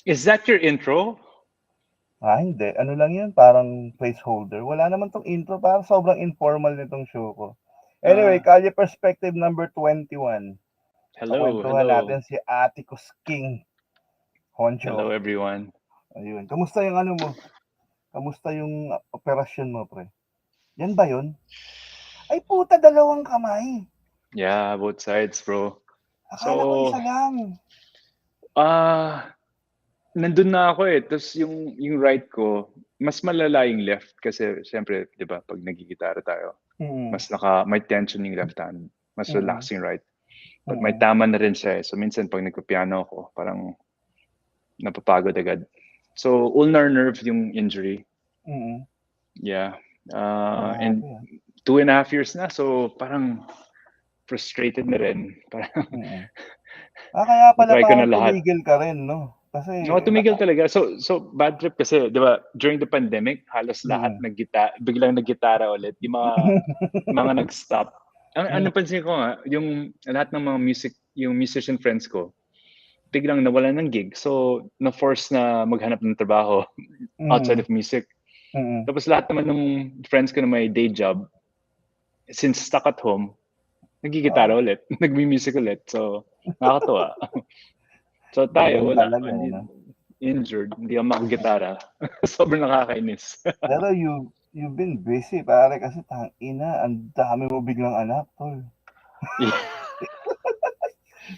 Is that your intro? Hindi. Ano lang yun, parang placeholder. Wala naman tong intro, parang sobrang informal nitong show ko. Anyway, Uh, Kalye Perspective number 21. hello, Kakwentuhan natin hello. si Atticus King, honcho. Hello, everyone. Ayun. Kamusta yung ano mo? Kamusta yung operasyon mo, pre? Yan ba yun? Ay, puta, dalawang kamay. Yeah, both sides, bro. Akala ko So, isa lang. nandun na ako eh. Tapos yung right ko, mas malala yung left kasi siyempre, di ba, pag nagigitara tayo, Mm, may tension yung left hand. Mas mm, relaxing right. But may mm, tama na rin siya eh. So minsan pag nagpipiano ako, parang napapagod agad. So ulnar nerve yung injury. mm. Yeah. And Grabe, ah. 2.5 years na. So parang frustrated na rin. Parang Mm. Kaya pala na-try ko na parang lahat. tumigil ka rin, no? Kasi, No, tumigil talaga. So bad trip kasi, 'di ba, during the pandemic, halos lahat mm. biglang naggitara ulit. Yung mga nag-stop. Ang Mm, napansin ko nga, yung lahat ng mga yung musician friends ko, biglang nawalan ng gig. So, na-force na maghanap ng trabaho outside mm, of music. mm. Tapos lahat naman ng friends ko na may day job, since stuck at home, nagigitara Oo, ulit, nagmi-music ulit. So, nakakatuwa. So tayo, ganun wala. talaga, eh, Hindi, 'no? injured, hindi ako makagitara. Sobrang nakakainis. Pero you've been busy pare kasi tangina ang dami mo biglang anak, tol. Yeah.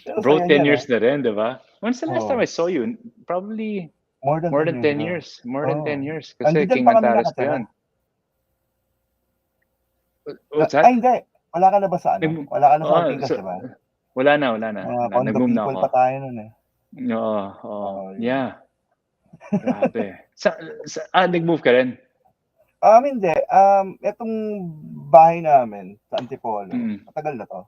Pero Bro, saya 10 niyan, years ah. na rin, di ba? When's the last time Oo, I saw you? Probably more than more 10 than years 10 ago. years. More than 10 Oo. years. Kasi Andidiyan King pa kami Antares pa nakatira. yun. What's that? Hindi, wala ka na ba sa ano? Nag, Wala ka na sa Atticus, so, 'di ba? wala na, wala na. Mga condo Nag-move na people ako. pa tayo nun, eh. Oo, oo. Oo, yun. Yeah, grabe. Nag-move ka rin? Hindi, etong bahay namin sa Antipolo, Mm. matagal na 'to.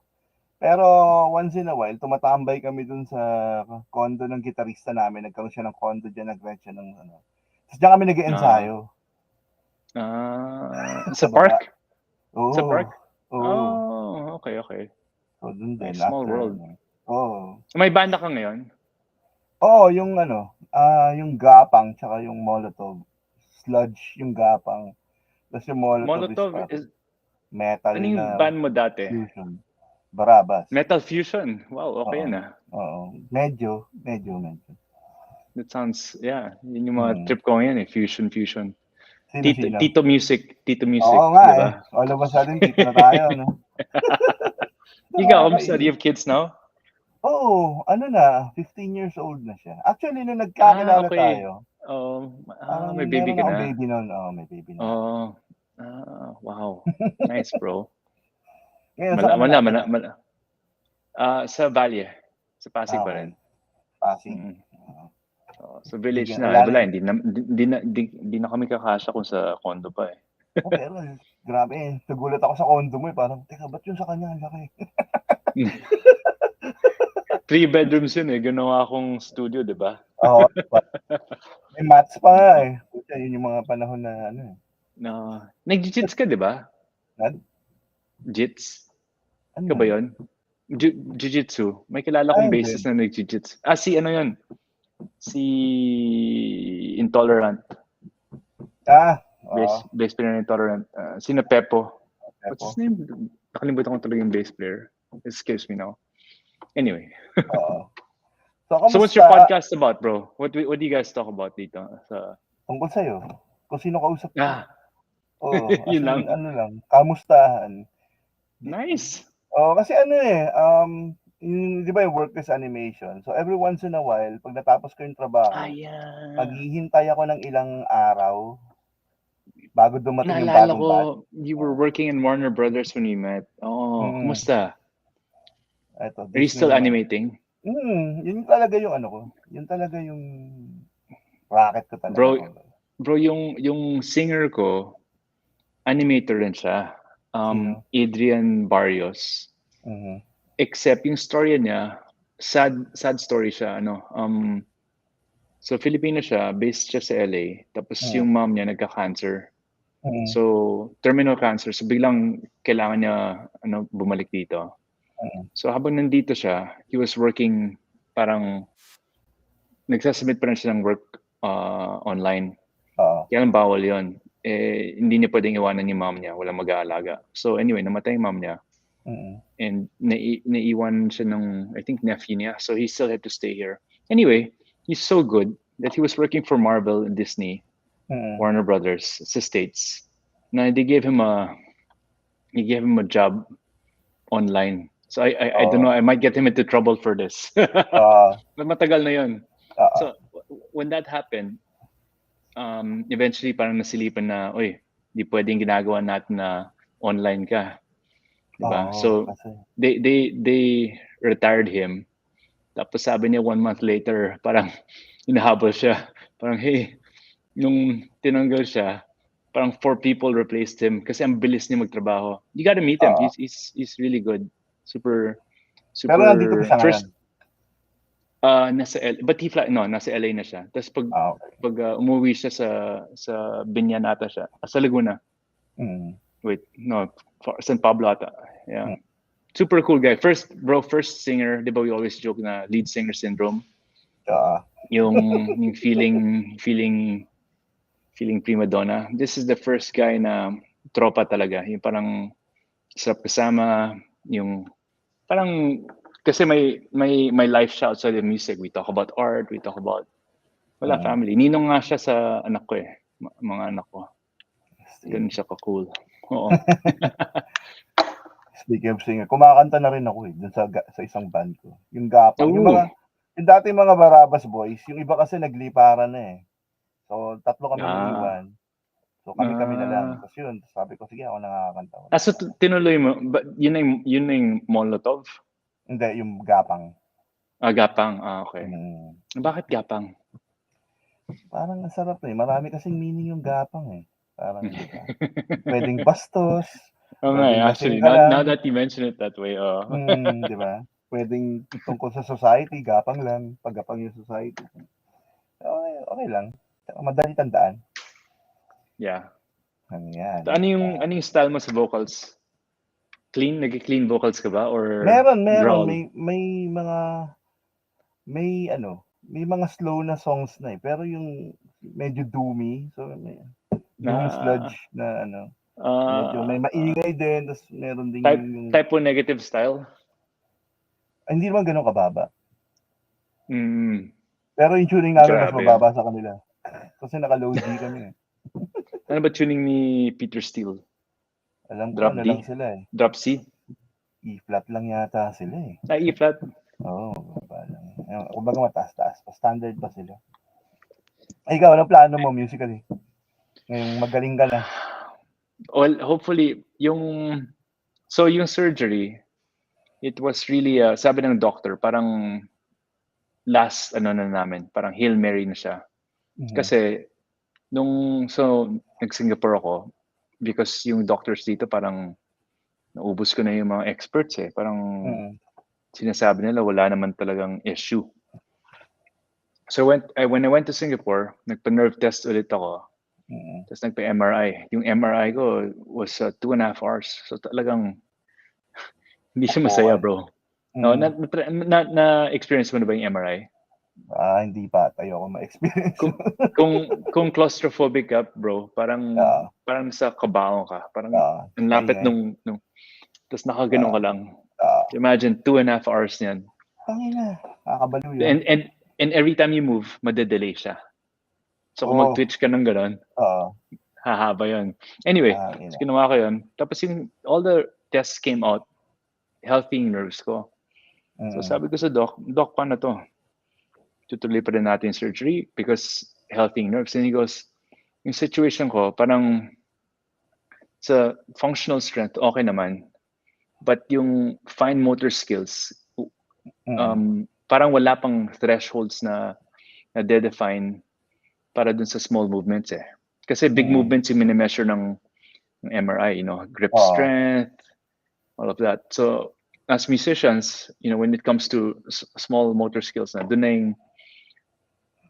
Pero once in a while tumatambay kami dun sa condo ng gitarista namin, nagkaroon siya ng condo diyan, nag-rent siya ng ano, ta's diyan kami Ah, nag-e-ensayo sa sa baba. park? Sa Oo, park? oo. Oh, okay, okay. So dun din Nice small after world. ano, oo. May banda ka ngayon? Oo, yung ano, yung Gapang tsaka yung Molotov. Sludge yung Gapang, ta's yung Molotov is Molotov parang is, metal ano yung na band mo dati? fusion. Barabas. Metal Fusion. Wow, okay Oo, yun ah. oo. Medyo. That sounds, yeah. Yun yung mga Mm. trip ko ngayon eh. Fusion, fusion. Sino? Tito Oo Music, nga, di eh. ba? All of a sudden dito na tayo 'no? Ikaw, kamusta? Do you Nakakainis. have kids now? Oo, ano na, 15 years old na siya. Actually nung nagkakilala Okay. tayo, Oh, parang may baby meron ka akong na. baby nun, oo, may baby na ako. Oh, wow. Nice, bro. Ngayon saan ka ba nakatira? Sa Valle. Sa Pasig pa Okey, rin. Pasig. Mm. Oo, Sa village na. wala Eh, na wala, hindi na kami kakasya kung sa condo pa eh. pero grabe, eh, nagulat ako sa condo mo, eh, parang, "Teka ba't yun sa kanya ang laki?" 3 bedrooms yun eh. Ginawa akong studio, di ba? Oo, may mats pa nga, eh. Pucha yun yung mga panahon na ano, eh, No. Nag-jits ka, di ba? nag Jits? ano Ka ba yun? yun? Jiu-jitsu. May kilala kong Hindi. basis na nag-jits. Si ano yun? Si Intolerant. Oo, Bass player ng Intolerant. Sino Pepo. What's his Pepo, name? Nakalimutan ko talaga yung bass player. Excuse me now. Anyway. oo. So So what's kamusta, your podcast about, bro? What do you guys talk about dito? tungkol sa'yo? Kung sino kausap ko. Ah, Oo, as yun in lang. ano lang, kamustahan. Di Nice. kasi ano, eh, yung 'di ba yung work is animation. So every once in a while 'pag natapos ko yung trabaho, Yeah. maghihintay ako ng ilang araw bago dumating yung Naalala bagong ko, batch. you were working in Warner Brothers when we met. Oh, Mm, kumusta? eto Are you Disney still naman. animating? Yun talaga yung ano ko, yun talaga yung racket ko talaga Bro, kumbaga. bro, yung singer ko, animator rin siya. Sino? Adrian Barrios. Mhm, Except yung story niya, sad story siya. So Filipino siya, based siya sa LA. Tapos mm, yung mom niya nagka-cancer. mm, So terminal cancer. So biglang kailangan niya bumalik dito. mm, So habang nandito siya, he was working parang nagsasubmit pa rin siya ng work online. Oo. Kaya lang bawal yun. Hindi niya pwedeng iwanan yung mom niya. Walang mag-aalaga. So anyway, namatay yung mom niya. Mm. And naiwan siya ng, I think, nephew niya. So he still had to stay here. Anyway, he's so good that he was working for Marvel and Disney, Mm. Warner Brothers, sa States. Na they gave him a job online. So I don't know, Oo. I might get him into trouble for this. Oo. Matagal na yun. Oo. So when that happened, eventually parang nasilipan na, oy, di pwedeng ginagawa natin na online ka, 'di ba? Oo, So kasi they retired him. Tapos sabi niya 1 month later, parang hinahabol siya. Parang, hey, nung tinanggal siya, parang 4 people replaced him kasi ang bilis niya magtrabaho. You gotta meet him. oo. He's really good. Super Pero nandito pa super siya ngayon? first nasa but he fly no, nasa LA na siya. Tapos pag Okay. pag umuwi siya sa Binyan ata siya. Sa Laguna. Mm. Wait, no, San Pablo ata. Yeah. Mm. Super cool guy. First singer, 'di ba we always joke na lead singer syndrome. Oo. Yung feeling prima donna. This is the first guy na tropa talaga. Yung parang sarap kasama, yung parang kasi may life siya outside of music. We talk about art, we talk about wala Mm. family. Ninong nga siya sa anak ko eh. Mga anak ko. Astig. Ganun siya ka-cool. Oo. Speaking of singer, kumakanta na rin ako eh, dun sa isang band ko. Yung Gapang, Oo. yung dati mga Barabas Boys, yung iba kasi nagliparan na eh. So, 3 kaming Ah, iniwan. So, kami-kami na lang. ah. Tapos yun, sabi ko, sige ako nakakanta Ah, ulit. so tinuloy mo. Yun na yung Molotov? Hindi, yung Gapang. Ah, Gapang. Ah, okay. Mm. Bakit Gapang? Parang ang sarap eh. Marami kasing meaning yung Gapang eh. Parang, di ba? Pwedeng bastos, Oo nga eh, pwedeng lasing actually. ka Now lang, that you mention it that way, oh. di ba? Pwedeng tungkol sa society, gapang lang, pagapang yung society. Okay, okay lang. Tsaka madali tandaan. Yeah. Ano So, yan. ano yung style mo sa vocals? Clean? Nag-clean vocals ka ba? Or Meron. growl? May mga slow na songs na eh. Pero yung medyo doomy, so may doom sludge Na, na medyo may uh, maingay din, tapos meron ding type, yung, type po negative style? hindi naman ganun kababa. Mm, Pero yung tuning namin mas grabe yun. mababa sa kanila. Kasi naka-low G kami eh. Ano ba tuning ni Peter Steele? Alam ko Drop ano lang D? sila eh. Drop C? E-flat lang yata sila eh. Ah, E flat? Oo, baba lang. Kumbaga mataas-taas pa. Standard pa sila. Ay, ikaw, anong plano mo musically? Ngayong magaling ka na. Well, hopefully, yung surgery, it was really, sabi ng doctor, parang last, na namin, parang Hail Mary na siya. Mhm. Kasi, nag-Singapore ako, because yung doctors dito, parang, naubos ko na yung mga experts eh. Parang, Mm. sinasabi nila, wala naman talagang issue. So, when I went to Singapore, nagpa-nerve test ulit ako. Mm. Tapos nagpa-MRI. Yung MRI ko was 2.5 hours. So, talagang, hindi siya Upo ka masaya, lang. bro. No, Mm. experience mo na ba yung MRI? Hindi pa. Ayoko ma-experience. Kung kung claustrophobic ka, bro, parang Oo. parang sa kabaong ka. Parang Oo. ang lapit Maingay. nung tapos nakaganon Oo. ka lang. Oo. Imagine 2.5 hours niyan. Tangina. Nakakabaliw yun. And every time you move, madedelay siya. So kung Oo. mag-twitch ka ng gano'n, Oo. hahaba yun. Anyway, Tangina. ginawa ko yun. Tapos all the tests came out, healthy yung nerves ko. So Mm. sabi ko sa doc, paano to? Tutuloy pa rin natin yung surgery because healthy nerves. And he goes, yung situation ko, parang sa functional strength, okay naman. But yung fine motor skills, Mm. parang wala pang thresholds na de-define para dun sa small movements eh. Kasi big Mm. movements yung minimeasure ng MRI, grip Oo. strength, all of that. So as musicians, when it comes to small motor skills na, dun na yung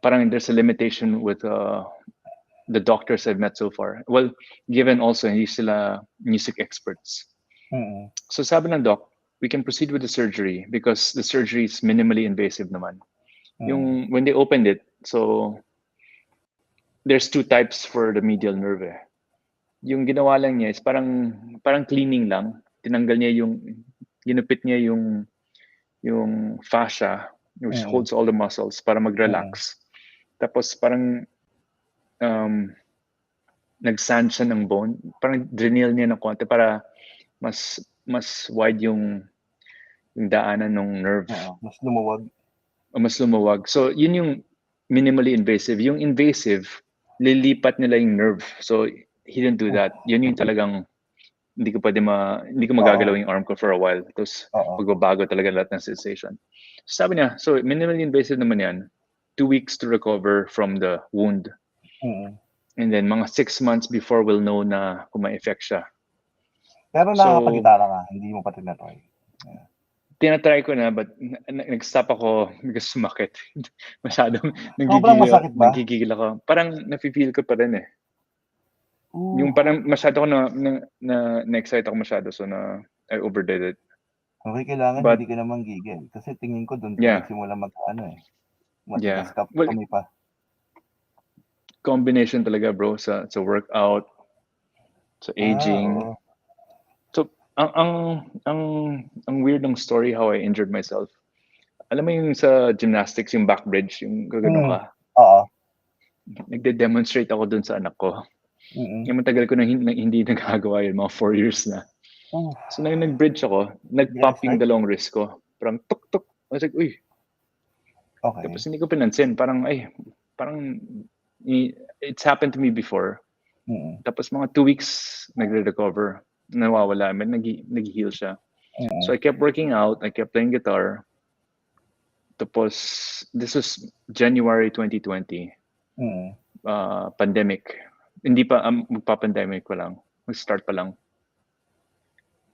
parang there's a limitation with the doctors I've met so far. Well, given also hindi sila music experts. Mm. So sabi ng doc, we can proceed with the surgery because the surgery is minimally invasive naman. Yung when they opened it, so there's two types for the medial nerve. Yung ginawa lang niya is parang cleaning lang. Tinanggal niya ginupit niya yung fascia which holds all the muscles para mag-relax. Tapos parang nag-sand siya ng bone. Parang drill niya ng konti para mas wide yung daanan ng nerve. Mas lumuwag. Mas lumuwag. So, yun yung minimally invasive. Yung invasive, lilipat nila yung nerve. So, he didn't do that. Yun yung talagang hindi ko magagalaw yung arm ko for a while. Tapos, magbabago talaga lahat ng sensation. So, sabi niya, so minimally invasive naman yan. 2 weeks to recover from the wound. And then, mga 6 months before we'll know na kung may effect siya. Pero nakakapag-gitara ka, hindi mo pa tinatry. Tinatry ko na, but nag-stop ako because sumakit. Masyadong Sobrang masakit ba? nagigigil ako. Parang nafe-feel ko pa rin eh. Yung parang masyado ko na-excite ako masyado, so I overdid it. Okay, kailangan hindi ka naman gigil. Kasi tingin ko doon ka nagsimula matigas ka kami pa. Combination talaga, bro, sa workout, sa aging. So, ang weird ng story how I injured myself. Alam mo yung sa gymnastics, yung back bridge, yung gano'n ka? Nagde-demonstrate ako dun sa anak ko. Yung matagal ko na hindi nagagawa yun, mga 4 years na. So, nag-bridge ako, nag-pop yung dalawang wrist ko. Parang tuk-tuk. I was like, uy. Okay. Tapos hindi ko pinansin. Parang it's happened to me before. Tapos mga 2 weeks, nagre-recover. Nawawala. Nag-heal siya. So, I kept working out. I kept playing guitar. Tapos, this was January 2020. Pandemic. Hindi pa, magpa-pandemic pa lang. Mag-start pa lang.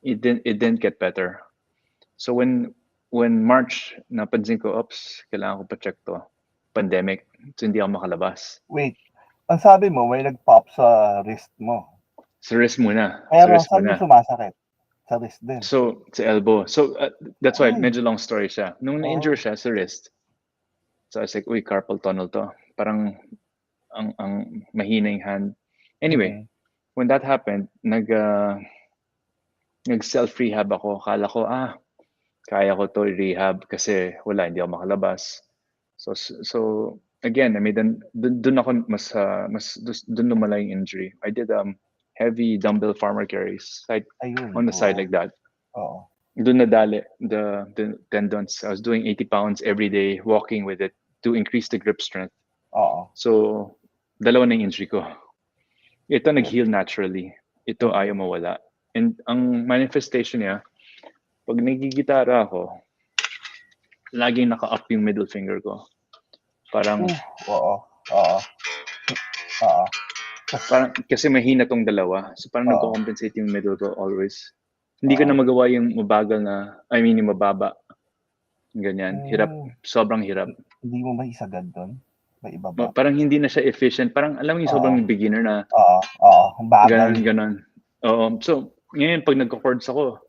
It didn't get better. So when March, napansin ko, kailangan ko pa-check to. Pandemic. So hindi ako makalabas. Wait. Ang sabi mo, may nag-pop sa wrist mo. Sa wrist muna. Pero saan mo sumasakit? Sa wrist din. So, sa elbow. So, that's why, medyo long story siya. Nung na-injure siya sa wrist, so I was like, uy, carpal tunnel to. Parang, ang mahina yung hand. Anyway, when that happened, nag-self-rehab ako. Akala ko, kaya ko to rehab kasi hindi ako makalabas. So again, I mean, dun ako dun lumala yung injury. I did heavy dumbbell farmer carries on the side like that. Dun nadali the tendons. I was doing 80 pounds every day, walking with it to increase the grip strength. So, dalawa na yung injury ko. Ito nag-heal naturally. Ito ayaw mawala. And ang manifestation niya, pag nagigitara ako, laging naka-up yung middle finger ko. Parang, parang kasi mahina tong dalawa. So parang nagko-compensate yung middle ko always. Hindi ko na magawa yung mabagal yung mababa. Ganyan. Hirap. Sobrang hirap. Hindi mo ba isagad doon? May iba ba? Parang hindi na siya efficient. Parang alam mo yung sobrang beginner na. Bagal. Ganon. Oo. So, ngayon pag nagko-chords ako,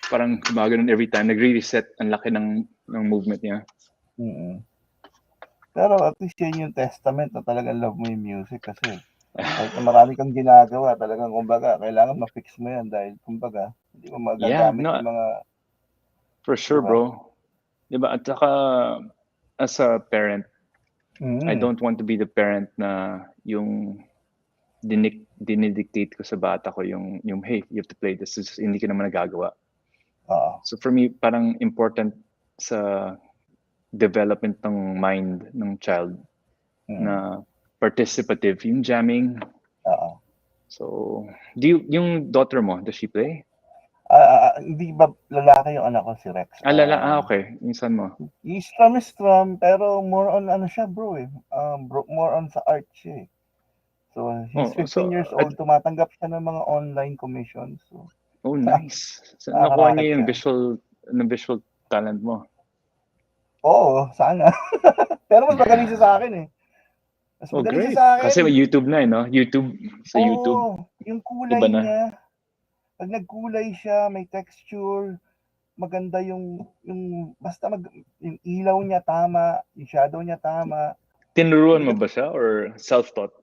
parang gumagano'n every time. Nagre-reset ang laki ng movement niya. Pero at least yan yung testament na talagang love mo yung music kasi kahit na marami kang ginagawa, talagang kumbaga, kailangan ma-fix mo yan dahil kumbaga, hindi mo magagamit yung mga... For sure, bro. Diba? At saka, as a parent, I don't want to be the parent na yung dinidictate ko sa bata ko yung hey, you have to play this. Hindi ko naman nagagawa. So for me, parang important sa development ng mind ng child na participative, yung jamming. So, yung daughter mo, does she play? Hindi ba lalaki yung anak ko, si Rex? Okay. Yung son mo? Strum, pero more on siya, bro eh. More on sa art siya eh. So, he's 15 years old, tumatanggap siya ng mga online commissions. So, nice. So, nakuha niya yung visual talent mo. Oo, sana. Pero mas magaling siya sa akin eh. Mas magaling siya sa akin. Kasi YouTube na no? YouTube. Yung kulay niya. Pag nagkulay siya, may texture, maganda yung basta yung ilaw niya tama, yung shadow niya tama. Tinuruan mo ba siya or self-taught?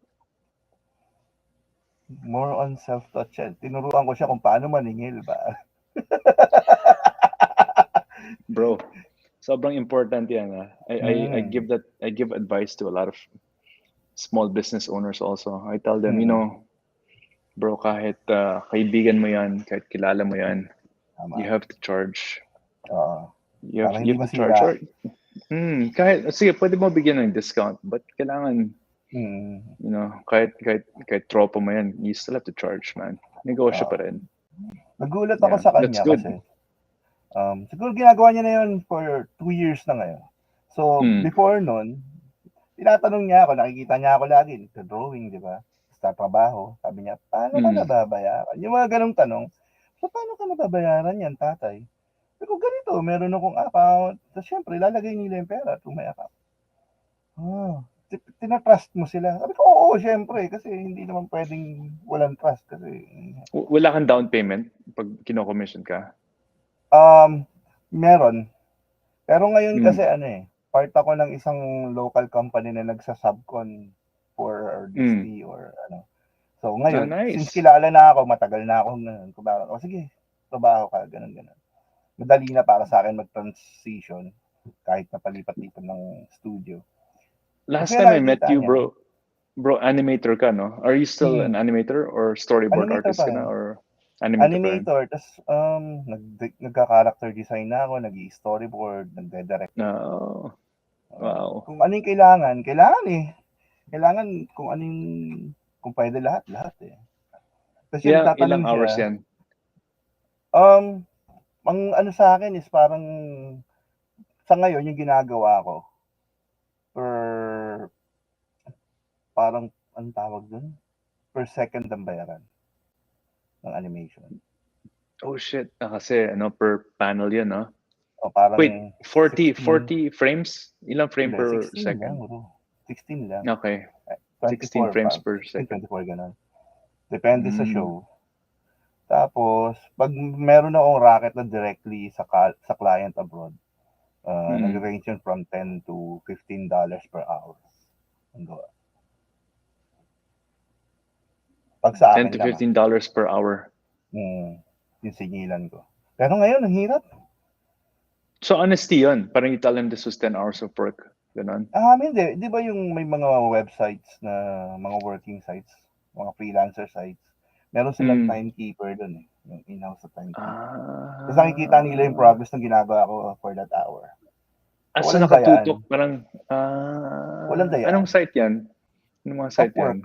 More on self-taught siya. Tinuruan ko siya kung paano maningil ba. Bro, sobrang important yan. I Mm. give advice to a lot of small business owners also. I tell them, Mm. bro, kahit kaibigan mo yan, kahit kilala mo yan, you Tama. have to charge. Oo. You have, Para you hindi have to charge. masira. Or, sige, pwede mo bigyan ng discount, but kailangan, Mm. kahit tropa mo yan, you still have to charge, man. Negosyo pa rin. Nagulat ako Yeah, sa that's kanya good. kasi siguro ginagawa niya na yun for 2 years na ngayon. So, before nun, tinatanong niya ako, nakikita niya ako lagi, sa drawing, di ba? Sa trabaho, sabi niya, paano ka nababayaran? Yung mga ganong tanong, so paano ka nababayaran yan, tatay? Pero ganito, meron akong account. So, syempre, lalagay nila yung pera kung may account. Tinatrust mo sila. Sabi ko, oo, syempre, kasi hindi naman pwedeng walang trust. Kasi, Wala kang down payment pag kino-commission ka? Meron. Pero ngayon kasi part ako ng isang local company na nagsa-subcon for Disney or ano. So ngayon, since Nice. kilala na ako, matagal na ako kumbaga, sige, trabaho ka, ganun. Madali na para sa akin mag-transition kahit napalipat-lipat ng studio. Last Kasi time I met nakikita you, niya, bro, animator ka, no? Are you still an animator or storyboard animator artist pa ka na rin. or animator pa rin? Animator, tas nagka-character design na ako, nag-storyboard, nagde-direct. No. Wow. Kung ano yung kailangan eh. Kailangan kung pwede lahat eh. Kasi Ilang nagtatanong hours siya, yan? ang ano sa akin is parang sa ngayon yung ginagawa ko per parang anong tawag dun? Per second ang bayaran ng animation. Oh shit. Kasi per panel yan, no? O parang Wait, 40 16, frames? Ilang frame hindi, per 16 lang second? bro. 16 lang. Okay. 16 24 frames pa. per 16, second. 24 ganun. Depende sa show. Tapos, pag meron akong racket na directly sa client abroad, nag-range yun from $10 to $15 per hour. Pag sa $10 akin to lang, $15 per hour. yung singilan ko. Pero ngayon, ang hirap. So honesty yun. Parang you tell them this was 10 hours of work. Ganon. Hindi. Di ba yung may mga websites na mga working sites, mga freelancer sites, meron silang timekeeper dun eh. Yung in-house sa timekeeper. Tapos nakikita nila yung progress ng ginagawa ko for that hour. So Walang nakatutok. dayaan. Parang, Walang dayaan. anong site yan? Anong mga site Upwork. yan?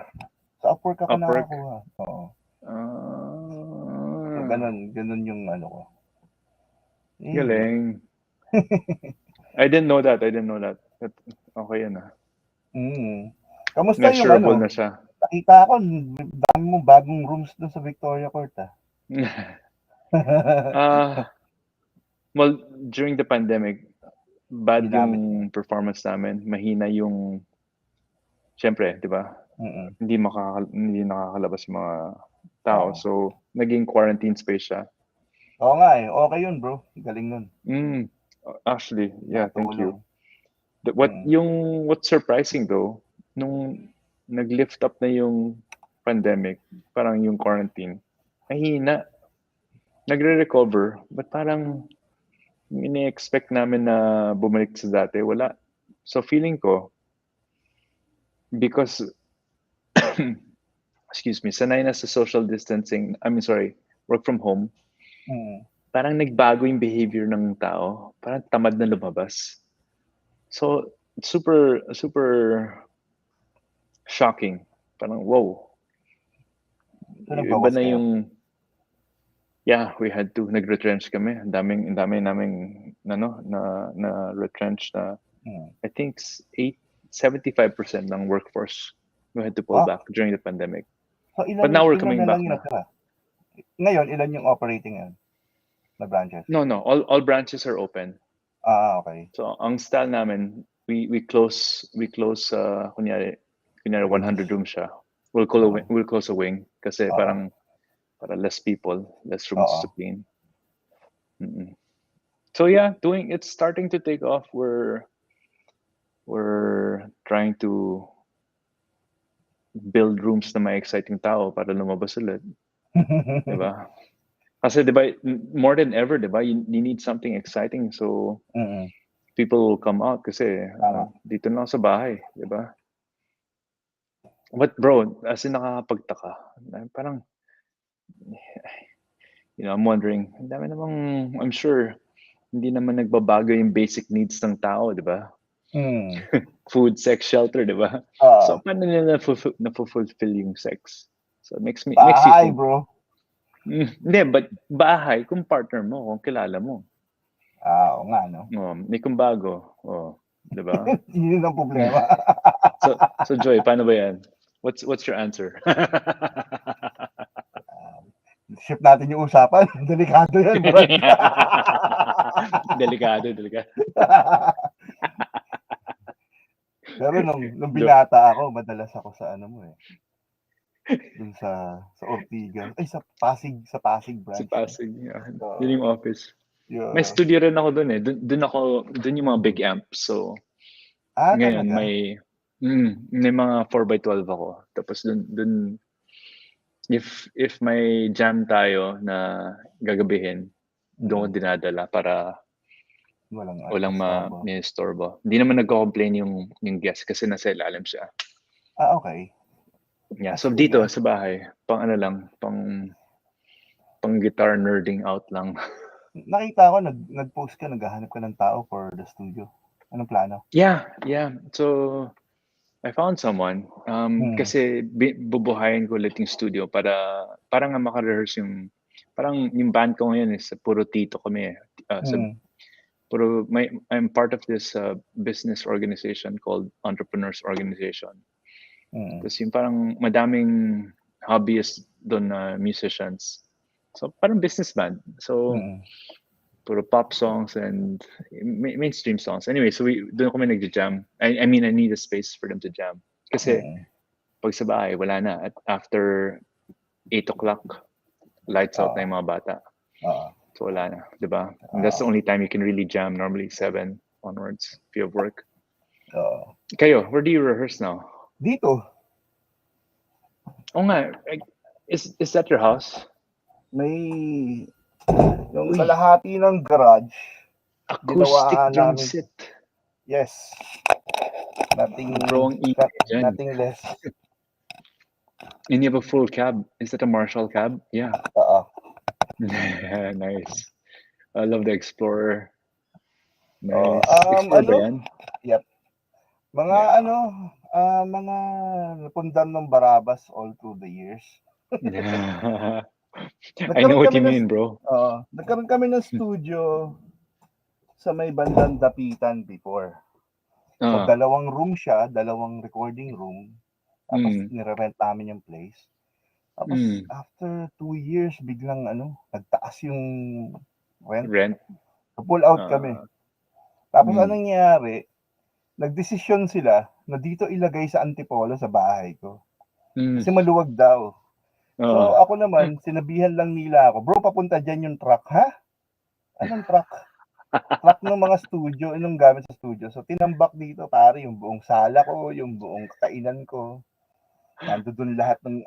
Sa Upwork ako Upwork? nakakuha. Oo. So, ganun yung ano ko. Galing. I didn't know that. Okay yan ah. Kamusta yung Measurable na siya. Nakita ko, dami mong bagong rooms dun sa Victoria Court ah. Well, during the pandemic, bad Ginamit yung performance namin. Mahina yung, syempre, di ba? Hindi nakakalabas yung mga tao. So, naging quarantine space siya. Oo nga eh. Okay yun bro. Galing nun. Actually, yeah, thank you. What's surprising though, nung nag-lift up na yung pandemic, parang yung quarantine, mahina. Nagre-recover, but parang ini-expect namin na bumalik sa dati, wala. So feeling ko, because, excuse me, sanay na sa social distancing, work from home, parang nagbago yung behavior ng tao. Parang tamad na lumabas. So, super, super shocking. Parang, wow. Iba na yung, we had to, nag-retrench kami. Ang daming naming, na retrench na, I think 75% ng workforce we had to pull back during the pandemic. So, but now we're coming back na. Ngayon, ilan yung operating yan? Na branches? No. All branches are open. Okay. So, ang style namin, we close, kunyari 100 rooms siya. We'll close a wing kasi para less people, less rooms to clean. So yeah, doing it's starting to take off. We're trying to build rooms na may exciting tao para lumabas ulit, 'di ba? Kasi 'di ba more than ever, 'di ba? You need something exciting so Mm, people will come out kasi tama. dito na ako sa bahay, 'di ba? But bro, as in nakakapagtaka. Parang I'm wondering, ang dami namang I'm sure hindi naman nagbabago yung basic needs ng tao, 'di ba? Mm. Food, sex, shelter, 'di ba? So Oo. paano nila na-fulfill yung sex? So it makes you Bahay, think. bro. Hindi, but bahay kung partner mo, kung kilala mo. Oo nga, no? May kung bago. 'Di ba? Yun ang problema. So Joy, paano ba 'yan? What's your answer? Shift natin yung usapan. Delikado yan, Brad. Delikado. Pero nung Jo- binata ako, madalas ako sa ano mo eh. Dun sa Ortigas. Ay, sa Pasig Sa branch. Pasig, yeah. So, Yun yung office. May yun. studio rin ako doon eh. Doon yung mga big amps. So, ngayon Talaga? may mga 4x12 ako. Tapos doon if may jam tayo na gagabihin, doon ko dinadala para walang Estorbo. ma-istorbo. Hindi naman nagko-complain yung guest kasi nasa ilalim siya. Okay. Yeah, so Sige. dito sa bahay, pang ano lang, pang guitar nerding out lang. Nakita ko, nag-post ka, naghahanap ka ng tao for the studio. Anong plano? Yeah. So I found someone kasi bubuhayin ko ulit yung studio para nga maka-rehearse parang yung band ko ngayon is puro tito kami eh. I'm part of this business organization called Entrepreneurs Organization. Tapos yung parang madaming hobbyists doon na musicians. So parang business band. So puro pop songs and mainstream songs. Anyway, so doon kami nagja-jam. I mean, I need a space for them to jam. Kasi pag sa bahay, wala na. At after 8 o'clock, lights out na yung mga bata. So wala na, di ba? And that's the only time you can really jam. Normally 7 onwards if you have work. Kayo, where do you rehearse now? Dito. Oh nga, is that your house? May yung kalahati ng garage. Acoustic drum set. Yes. Nothing less. And you have a full cab. Is that a Marshall cab? Yeah. Nice. I love the Explorer. Nice. Explorer ba yan? Yep. Mga mga napundar ng Barabas all through the years. I know what you mean, bro. Nagkaroon kami ng studio sa may bandang Dapitan before. So, 2 room siya, 2 recording room. Tapos, nire-rent namin yung place. Tapos, after 2 years, biglang nagtaas yung rent. So, pull out kami. Tapos, anong nangyari? Nagdesisyon sila na dito ilagay sa Antipolo sa bahay ko. Kasi maluwag daw. So, ako naman, sinabihan lang nila ako, bro, papunta dyan yung truck, ha? Anong truck? Truck ng mga studio, anong gamit sa studio. So, tinambak dito, pare, yung buong sala ko, yung buong kainan ko. Nandoon lahat ng,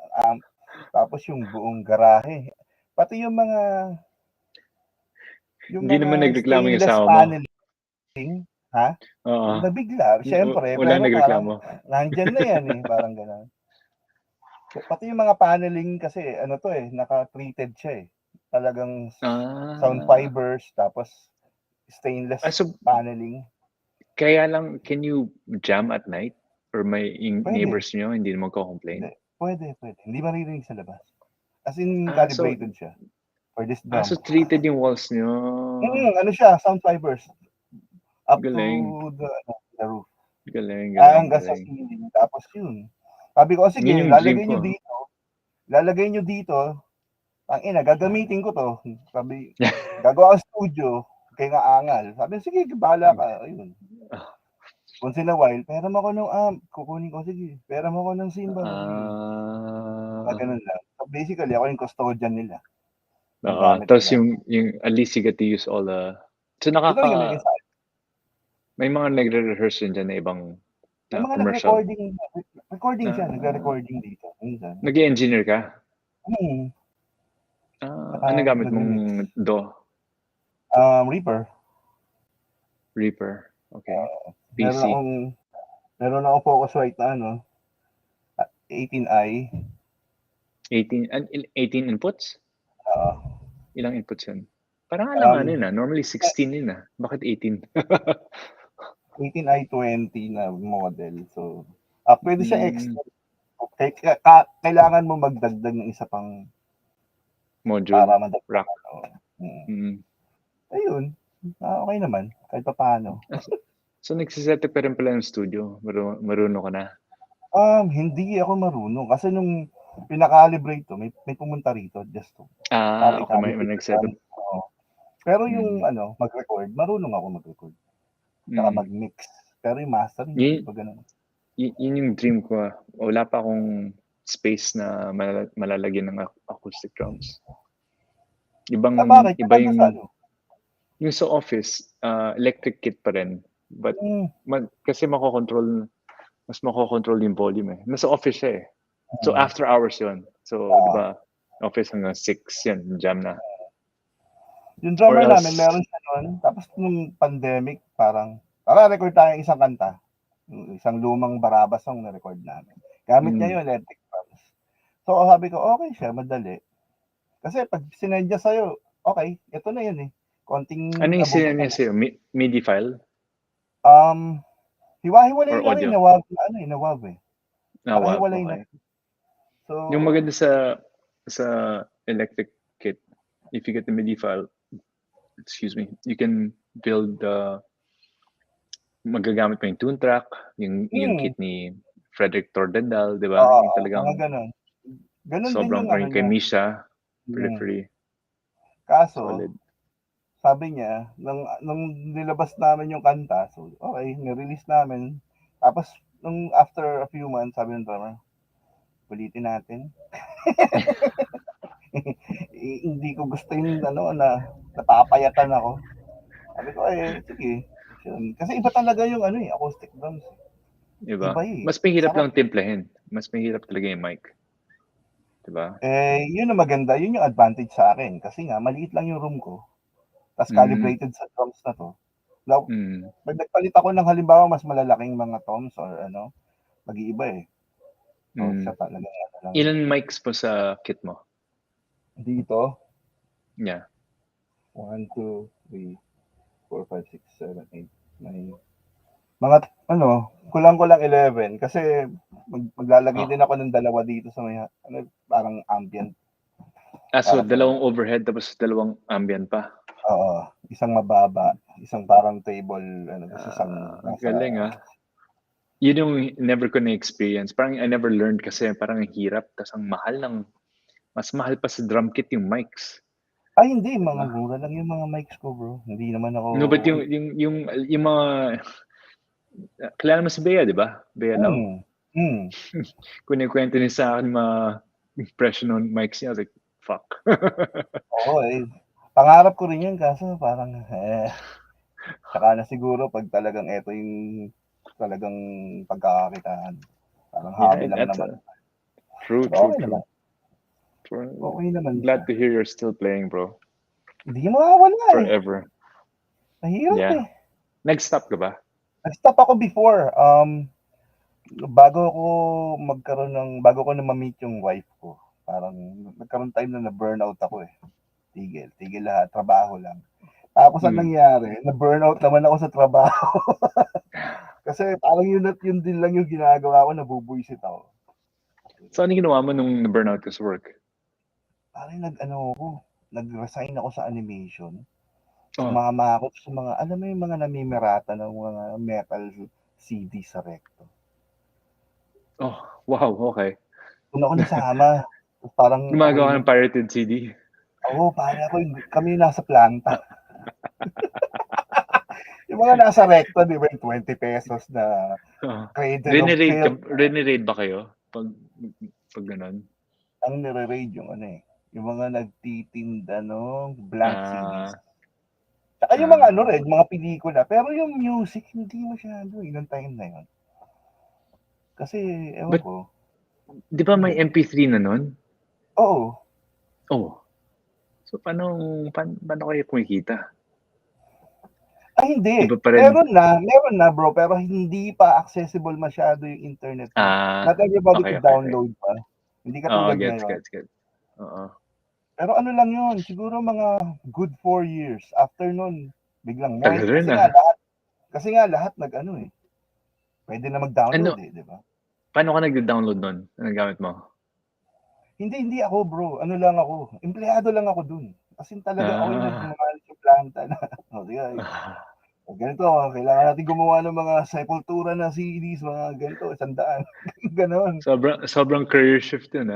tapos yung buong garahe. Pati yung mga, Hindi naman nagreklamo yung asawa mo. paneling, ha? Nabigla, syempre, Wala pero nagreklamo. parang, nandyan na yan eh, parang gano'n. Pati yung mga paneling kasi, naka-treated siya eh. Talagang sound fibers, tapos stainless paneling. Kaya lang, can you jam at night? Or may neighbors nyo, hindi naman ko-complain? Pwede. Hindi maririnig sa labas. As in, calibrated siya. For this drum. So treated yung walls nyo. Ano siya, sound fibers. Up Galing. to the roof. Galing. Hanggang sa ceiling. Tapos yun. Sabi ko, sige, lalagay nyo dito, ang gagamitin ko to. Sabi, gagawa ang studio, kaya nga angal. Sabi, sige, bahala ka. Ayun. Once in a while, pera mo ko ng kukunin ko, sige. Pera mo ko ng cymbal. Ganun lang. So basically, ako yung custodian nila. Tapos yung at least you get to use all the So Ikaw yung may kasali. may mga nagre-rehearse din dyan na ibang May mga commercial. recording siya, nagre-recording dito. Minsan. Nag-engineer ka? Saka Ano gamit nagre-mix. mong DAW? Reaper. Reaper. Okay. Meron PC. akong Focusrite na 18i. 18 inputs? Ilang inputs yun? Parang alam yun Normally 16 yun Bakit 18? 18i20 na model. So, pwede siya extra. Kailangan mo magdagdag ng isa pang module para madagdag. rack. Ayun. Okay naman. Kahit pa paano. So, nagsiset up ka rin pala ng studio. Marunong ka na? Hindi ako marunong. Kasi nung pinaka-calibrate to, may pumunta rito just to. Okay. May nag-set up. Pero yung mag-record, marunong ako mag-record. Saka mag-mix. Pero yung mastering, hindi pa ganun. Yun yung dream ko. Wala pa akong space na malalagyan ng acoustic drums. Iba yung sa office, electric kit pa rin. But kasi mas makokontrol yung volume Nasa office siya So after hours yun. So, di ba, office hanggang 6 yan, jam na. Yung drummer namin, meron siya nun. Tapos nung pandemic, parang, record tayo isang kanta. Isang lumang Barabas song na record namin. Gamit niya yung electric drums. So, sabi ko, okay siya, madali. Kasi pag sinendya sa'yo, okay, ito na yun Konting ano yung sinend niya sa'yo? MIDI file? Hiwa-hiwalay na rin, nawag Hiwa-hiwalay na. So, yung maganda sa electric kit, if you get the MIDI file, you can build magagamit mo yung tune track, yung kit ni Frederick Tordendal, di ba? Yung talagang mga ganun. Ganun sobrang din yung kay Misha, pretty free. Kaso, solid. Sabi niya, nung nilabas namin yung kanta, so okay, nirelease namin. Tapos, nung after a few months, sabi ng drummer, ulitin natin. Hindi ko gusto yung napapayatan ako. Sabi ko, sige. Kasi iba talaga yung acoustic drums. Iba Mas mahirap lang timplahin. Mas mahirap talaga yung mic. Diba? Yun ang maganda. Yun yung advantage sa akin. Kasi nga, maliit lang yung room ko. Tapos calibrated sa drums na to. Now, pag nagpalit ako ng halimbawa, mas malalaking mga toms or mag-iiba So, siya talaga. Ilan mics po sa kit mo? Dito? Yeah. 1, 2, 3, 4, 5, 6, 7, 8, 9. Mga, kulang-kulang 11. Kasi, maglalagay din ako ng dalawa dito sa may, parang ambient. So, dalawang overhead tapos dalawang ambient pa? Oo. Isang mababa. Isang parang table. Isang galing Yun yung never ko na-experience. Parang I never learned kasi parang ang hirap. Tapos ang mas mahal pa sa drum kit yung mics. Ay, hindi. Mga mura lang yung mga mics ko, bro. Hindi naman ako... No, but yung mga... Kilala mo si Bea, di ba? Bea Lau? Kunikwento niya sa akin mga impression on mics niya. I was like, fuck. Oo Pangarap ko rin yun kaso parang saka na siguro pag talagang eto yung talagang pagkakakitaan. Parang hobby lang naman. True. Naman. Okay naman Glad to hear you're still playing, bro. Hindi mawawala Forever. Mahirap Nag-stop ka ba? Nag-stop ako before. Bago ko na ma-meet yung wife ko. Parang nagkaroon time na burnout ako Tigil lahat, trabaho lang. Tapos ang nangyari, na-burnout naman ako sa trabaho. Kasi parang yun din lang yung ginagawa ko, nabubuisit ako. So ano ginawa mo nung na-burnout ka sa work? Parang nag-resign ako sa animation. Sumama ako sa mga, alam mo yung mga namimirata ng mga metal CD sa recto. Oh, wow, okay. Doon ako nasama. Parang gumagawa ng pirated CD. Oo, kami nasa planta. Yung mga nasa recto, di ba, yung 20 pesos na cradle of filth. Riniraid ba kayo? Pag ganun? Ang nire-raid yung yung mga nagtitinda blank CDs. Tsaka yung mga ano rin, mga pelikula. Pero yung music, hindi masyado nung time na yun. Kasi, ewan But, ko. di ba may MP3 na nun? Oo. Oh. So, paano kayo kumikita? Ay, hindi. Iba pa rin. Meron na bro, pero hindi pa accessible masyado yung internet nun. Not everybody could download pa. Hindi katulad ngayon. Gets. Oo. Pero ano lang yun, siguro mga good 4 years. After nun, biglang Tagal more. rin Kasi nga lahat nag-ano eh. Pwede na mag-download di ba? Paano ka nag-download nun? Ano gamit mo? Hindi ako bro. Ano lang ako. Empleyado lang ako dun. Kasi talaga ako yung nag-manage yung planta na. Ganito, kailangan natin gumawa ng mga sepultura na CDs, mga ganito, 100. Ganon. Sobrang career shift yun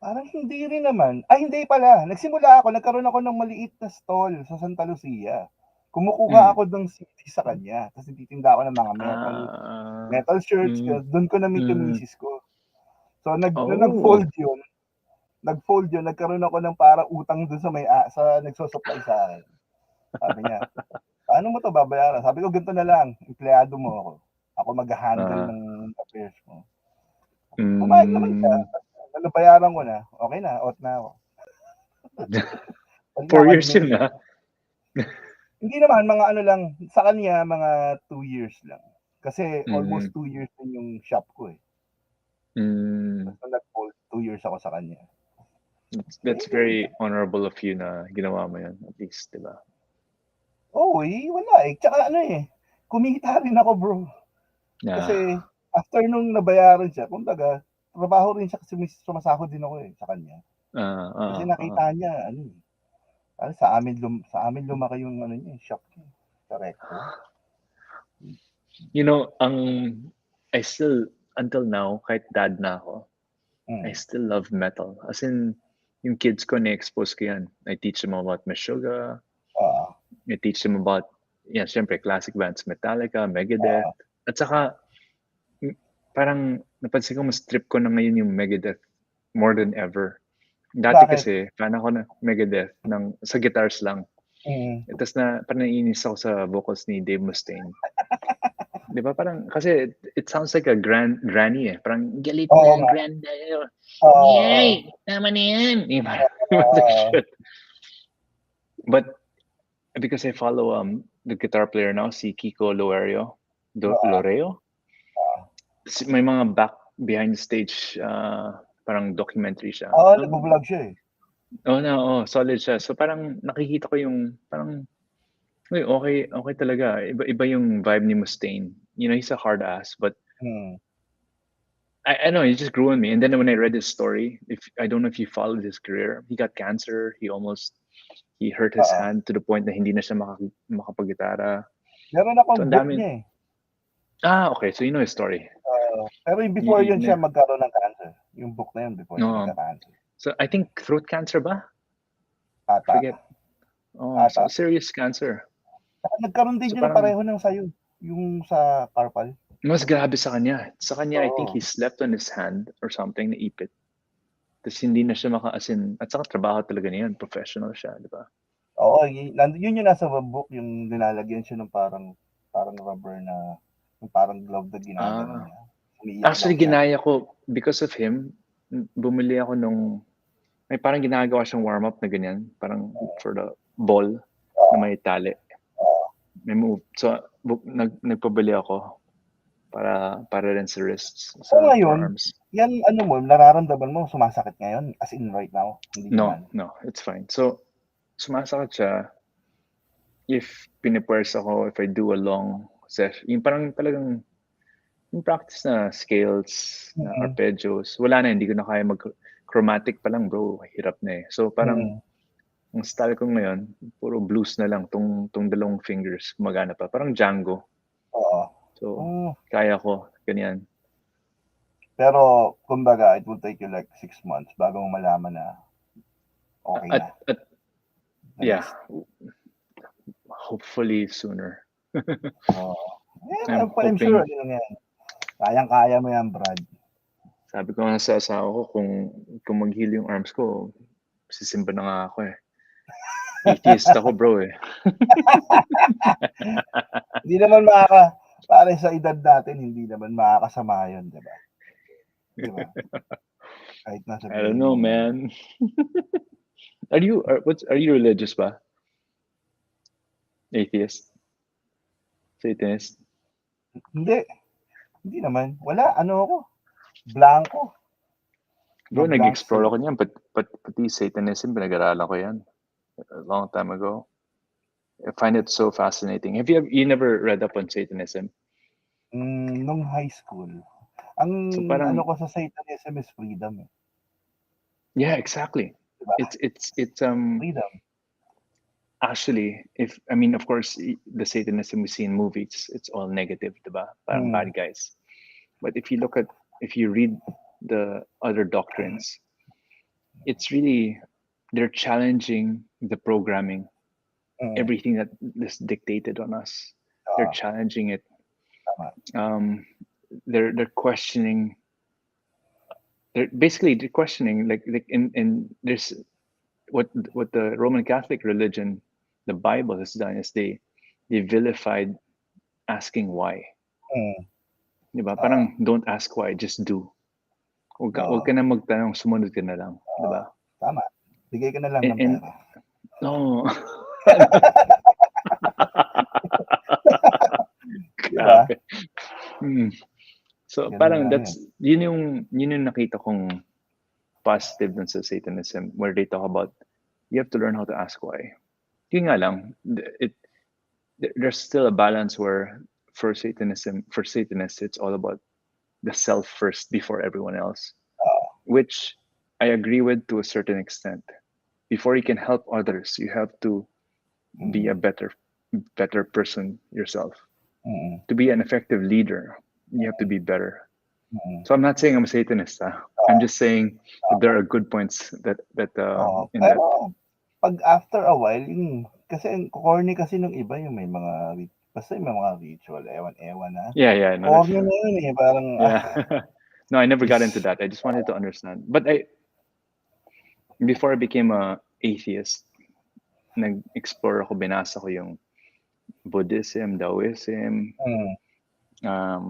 Parang hindi rin naman. Ay, hindi pala. Nagkaroon ako ng maliit na stall sa Santa Lucia. Kumukuha ako ng CD sa kanya. Tapos nagtitinda ako ng mga metal shirts. Doon ko na-meet yung misis ko. So, nung nag-fold yun, nagkaroon ako ng para utang doon sa nagsosupply sa akin. Sabi niya, paano mo to babayaran? Sabi ko, ganito na lang, empleyado mo ako. Ako mag-handle ng affairs mo. Pumayag naman siya. Nabayaran ko na. Okay na, out na ako. 4 years yun Hindi naman, mga ano lang, sa kanya, mga 2 years lang. Kasi almost 2 years din yung shop ko eh. So, nag-fold 2 years ako sa kanya. That's very honorable of you na ginawa mo yun, at least, di ba? Oo wala eh. Tsaka ano eh, kumita rin ako bro. Kasi after nung nabayaran siya, kumbaga, trabaho rin siya kasi sumasahod din ako eh sa kanya. Kasi nakita niya, ano eh, sa amin lumaki yung ano niya, shop niya. Sa Recto. You know, I still, until now, kahit dad na ako, I still love metal. As in, yung kids ko, na-expose ko yan. I teach them about Meshuggah. I teach them about, syempre, classic bands, Metallica, Megadeth. At saka, parang napansin ko, mas trip ko na ngayon yung Megadeth more than ever. Dati kasi, fan ako na Megadeth sa guitars lang. Tapos parang naiinis ako sa vocals ni Dave Mustaine. Di ba? Parang, kasi it sounds like a granny eh. Parang galit na grand. Yay! Tama na yan. Shit. But, because I follow the guitar player now, si Kiko Lorerio. May mga behind the stage parang documentary siya. Nag-vlog siya eh. Solid siya. So parang nakikita ko yung parang okay talaga. Iba yung vibe ni Mustaine. You know, he's a hard ass, but I know he just grew on me. And then when I read his story, I don't know if you followed his career, he got cancer. He hurt his hand to the point na hindi na siya makapag-gitara. Meron akong book niya eh. Okay. So you know his story. Pero yung before yun siya magkaroon ng cancer. Yung book na yun before siya nagka-cancer. So I think throat cancer ba? Ata. Forget. So serious cancer. Nagkaroon din yun pareho ng sayo. Yung sa carpal. Mas grabe sa kanya. Sa kanya, I think he slept on his hand or something, naipit. Tapos hindi na siya maka-asin. At saka trabaho talaga niya, professional siya, di ba? Oo, yun yung nasa book, yung nilalagyan siya ng parang rubber na, yung parang glove na ginagano niya. Actually, ginaya ko, because of him, bumili ako may parang ginagawa siyang warm-up na ganyan, parang for the ball na may tali. May move. So, nagpabili ako para rin sa wrists, sa arms. Yan mo, nararamdaman mo sumasakit ngayon as in right now? Hindi naman. No, it's fine. So, sumasakit siya if pinipwersa ako, if I do a long session. Yung parang talagang yung practice na scales, na arpeggios, wala na, hindi ko na kaya chromatic pa lang, bro. Hirap na eh. So, parang ang style ko ngayon, puro blues na lang, tong dalawang fingers, gumagana pa. Parang Django. So, kaya ko, ganyan. Pero, kumbaga, it will take you like 6 months bago mo malaman na okay na. Yeah. Hopefully sooner. I'm sure, kayang-kaya mo yan, Brad. Sabi ko nga sa asawa ko, kung mag-heal yung arms ko, sisimba na nga ako eh. Atheist ako, bro eh. Hindi naman pare sa edad natin, hindi naman makakasama yun, di ba? Di ba? Kahit na I don't sabihin know, mong, man. Are you religious ba? Atheist? Satanist? hindi, hindi naman. Wala, ano ako, blanco. Bro, No blank nag-explore slate. ako niyan. Pati Satanism, pinag-aralan ko yan a long time ago. I find it so fascinating. You never read up on Satanism? Nung high school, ang So ano parang, ko sa Satanism is freedom eh. yeah, exactly. Diba? It's Freedom. actually, if I mean, of course, the Satanism we see in movies, it's all negative, diba? Parang Mm, bad guys. But if you read the other doctrines, it's really they're challenging the programming, mm, everything that is dictated on us. They're oo, challenging it. tama. Um, they're questioning. They're questioning like in there's what the Roman Catholic religion, the Bible has done is they vilified asking why. Mm, Di ba? oo, Parang don't ask why, just do. Huwag oo, ka na magtanong, sumunod ka na lang. Di oo, ba? tama. Bigay ka na lang ng And pera. no, Di ba? grabe. Hmm. So Ganun parang nga yun. yun yung nakita kong positive dun sa Satanism where they talk about you have to learn how to ask why. Yun nga lang, there's still a balance where for Satanists, it's all about the self first before everyone else, Oo, which I agree with to a certain extent. Before you can help others, you have to be mm, a better person yourself. mm, To be an effective leader, you have to be better. mm, So I'm not saying I'm a Satanist. I'm oo, just saying that there tama, are good points that oo. in that. Pero 'pag after a while kasi ang corny kasi nung iba yung may mga basta yung may mga ritual, ewan-ewan, Yeah, no, that's corny true. na yun, eh, parang, Yeah. No, I never got into ish. that. I just wanted to understand. But before I became a atheist, nag-explore ako, binasa ko yung Buddhism, Taoism, Mm, um,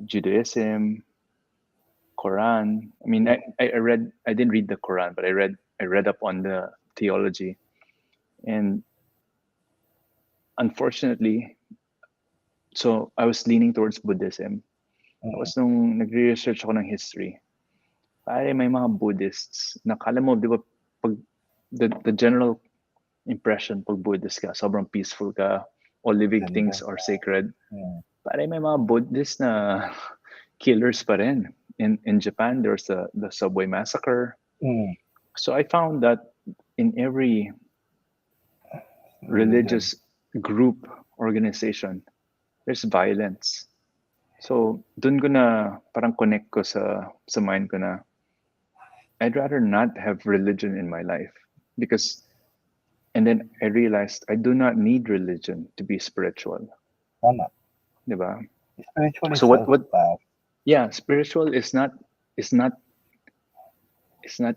Judaism, Quran. I mean, mm, I didn't read the Quran, but I read up on the theology. And unfortunately, so I was leaning towards Buddhism. mm, Tapos nung nagre-research ako ng history, pare may mga Buddhists na kala mo, di ba, pag the general impression pag Buddhist ka, sobrang peaceful ka, all living ganda. things are sacred. Mm, Pare may mga Buddhists na killers pa rin. In Japan, there's the subway massacre. mm, So I found that in every religion. religious group organization, there's violence. So dun ko na parang connect ko sa mind ko na I'd rather not have religion in my life because and then I realized I do not need religion to be spiritual, Tama. 'di ba? Spiritual is So self, what pare. yeah, spiritual is not is not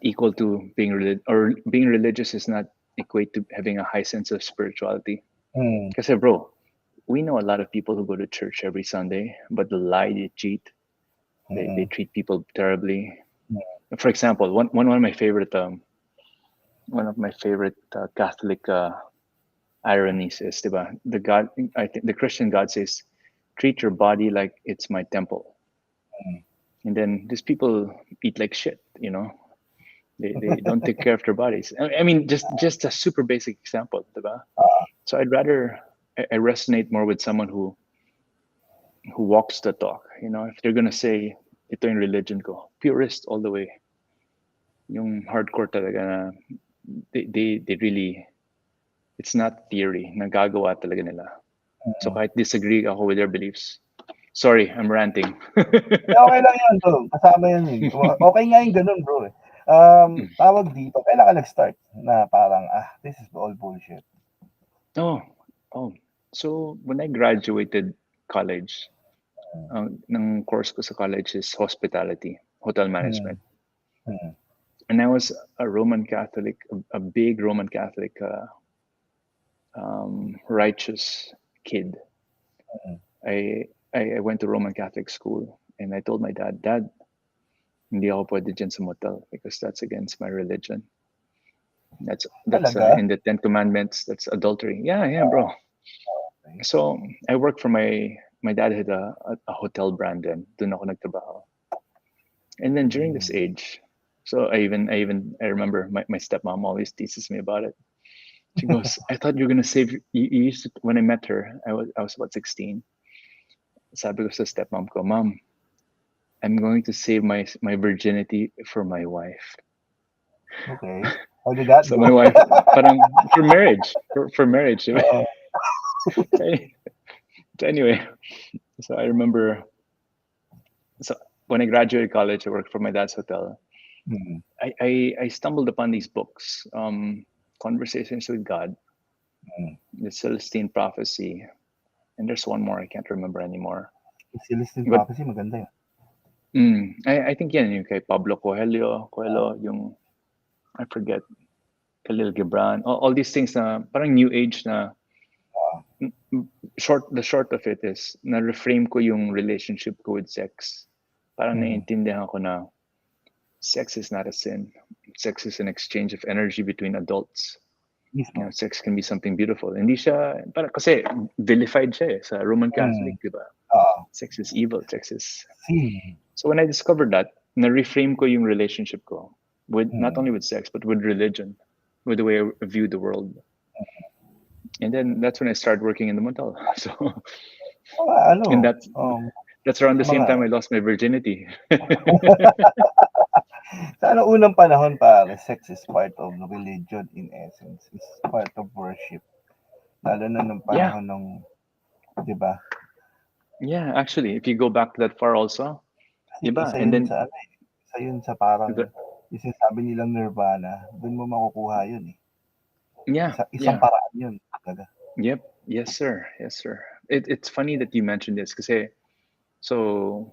equal to being or being religious is not equate to having a high sense of spirituality. Mm, Because bro, we know a lot of people who go to church every Sunday, but they lie, they cheat, they mm, treat people terribly. mm, For example, one of my favorite Catholic ironies is, diba, I think the Christian God says, treat your body like it's my temple. mm. And then these people eat like shit, you know. They don't take care of their bodies. I mean, just a super basic example, diba? Ah, So I resonate more with someone who walks the talk. You know, if they're gonna say ito yung religion ko, purist all the way, yung hardcore talaga na they really it's not theory, nagagawa talaga nila. So mm. kahit disagree ako with their beliefs, sorry, I'm ranting. Okay lang yun bro, kasama yun eh. Okay nga yung ganun bro eh. Tawag dito, kailan ka nag-start na parang, this is all bullshit. oh, oh. So when I graduated college, ng course ko sa college is hospitality, hotel Mm, management. mm, and I was a Roman Catholic, a big Roman Catholic, righteous kid. Mm. I, I went to Roman Catholic school, and I told my dad, Dad, hindi ako pwede dyan sa motel because that's against my religion. That's Talaga? in the Ten Commandments. That's adultery. Yeah, yeah, bro. Okay. So I worked for my dad had a hotel brand then. Doon ako nagtrabaho. And then during this Mm. age, so I remember my stepmom always teases me about it. She goes, I thought you were gonna save you used to when I met her, I was about 16. Sabi ko sa stepmom ko, Mom, I'm going to save my virginity for my wife. Okay. How did that So go? my wife, parang for marriage, for marriage. Oo. So anyway, so I remember, so when I graduated college, I worked for my dad's hotel. Mm. I stumbled upon these books, Conversations with God, Mm. the Celestine Prophecy, and there's one more I can't remember anymore. Celestine But Prophecy, maganda yun. I think yan yung kay Pablo Coelho, yung I forget, Khalil Gibran, all these things na parang new age na Ah, the short of it is na reframe ko yung relationship ko with sex. Parang mm. naiintindihan ko na sex is not a sin. Sex is an exchange of energy between adults. Mismo. Sex can be something beautiful. Hindi siya, para kasi vilified siya sa Roman Mm. Catholic, di ba? Oo. Sex is evil, sex is... Sin. So when I discovered that, na-reframe ko yung relationship ko with, not Mm. only with sex, but with religion, with the way I view the world. And then that's when I started working in the motel. So, and Ano, that's around the sa same mga time I lost my virginity. sa ano unang panahon pare, sex is part of religion in essence. It's part of worship. Lalo na nung Yeah, panahon ng, 'di ba? yeah, actually, if you go back that far also, Kasi diba? isa And yun then, sa ano eh, isa yun sa parang the, yung sinasabi nilang nirvana, dun mo makukuha yun eh. yeah, Isang yeah, paraan yun talaga. yep, yes, sir, yes, sir. It's funny that you mentioned this kasi, so,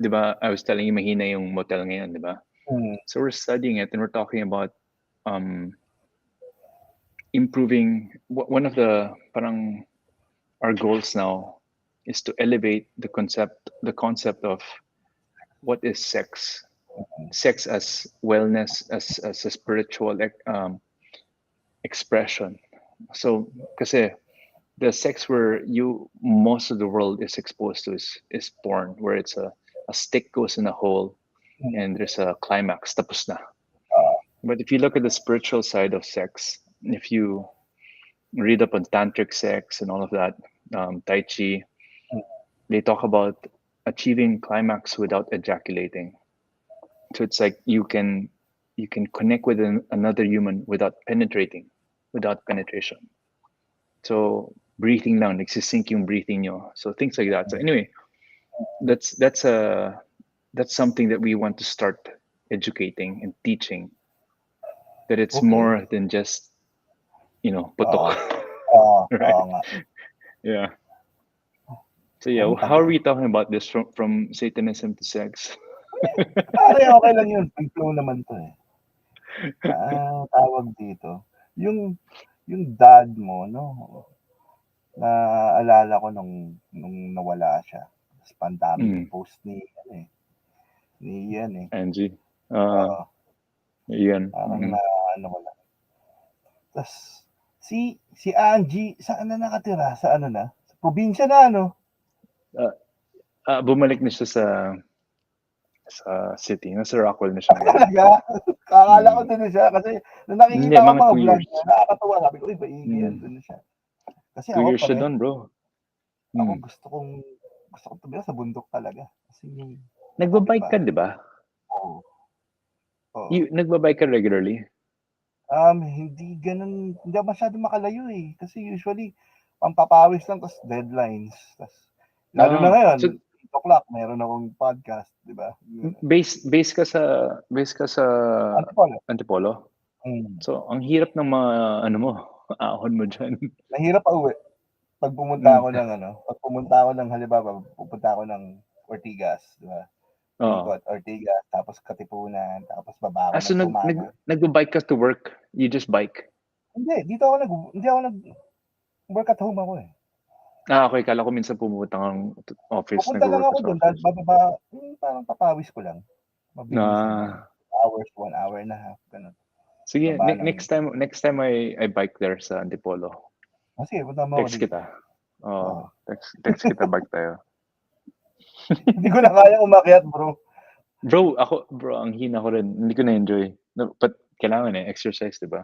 diba, I was telling you mahina yung motel ngayon, diba? Mm. So we're studying it and we're talking about um, improving, one of the, parang, our goals now is to elevate the concept of what is sex. Sex as wellness, as a spiritual expression. So, kasi the sex where most of the world is exposed to is porn, where it's a stick goes in a hole Mm. and there's a climax, tapos na. Ah, But if you look at the spiritual side of sex, if you read up on tantric sex and all of that, Tai Chi, mm. they talk about achieving climax without ejaculating. So it's like you can connect with another human without penetrating, without penetration. So breathing lang, nagsisync yung breathing nyo. So things like that. So anyway, that's something that we want to start educating and teaching. That it's Okay. more than just Oo. putok, Oo, oo right? nga. Yeah. So yeah, Ang how are tagal. we talking about this from Satanism to sex? Pare, okay lang yun. Free flow naman to eh. Tawag dito. Yung dad mo, no? Naalala ko nung nawala siya. Tapos pandaming Mm, post ni Ian eh. Angie. Oo, Iyan. parang na ano ko lang. Tapos si Angie, saan na nakatira? Sa ano na? Sa probinsya na ano? Uh, bumalik na siya sa city. Nasa Rockwell na siya ngayon. Talaga? Akala ko Mm. doon na siya kasi nung Hindi, nakikita ko mga mga 2 years. vlog niya, nakakatuwa. Sabi ko, uy, maigi yan, Mm. doon na siya. Kasi 2 years siya doon, bro. ako Mm. gusto kong tumira sa bundok talaga. Kasi yung, Nagbabike ka, kapitbahay. di ba? Oo, oo. Nagbabike ka regularly? Hindi ako masyadong makalayo eh. Kasi usually, pampapawis lang, tapos deadlines. Lalo na ngayon, So 8 o'clock, meron akong podcast, di ba? Yun. base ka sa Antipolo. Antipolo. Mm. So ang hirap ng mga mo, ahon mo diyan. Mahirap pa uwi. Pag pumunta ako ng halimbawa, pupunta ako ng Ortigas, di ba? Oo. ikot, Ortigas, tapos Katipunan, tapos baba ako So ng Tumana. nagbo-bike ka to work? You just bike? Hindi ako nag-work at home ako eh. Okay. Kala ko minsan pumupunta kang office, Pupunta lang nagwo-work ka ako sa doon, dahil office. bababa, parang papawis ko lang. Mabilis naman. Ah, 1 hour and a half, ganun. sige, Baba next ng, time I bike there sa Antipolo. sige, punta mo ako Text dito. kita. Oh, Oo. text kita, bike tayo. Hindi ko na kaya umakyat, bro. Bro, ang hina ko rin. Hindi ko na-enjoy. No, but kailangan exercise, 'di ba?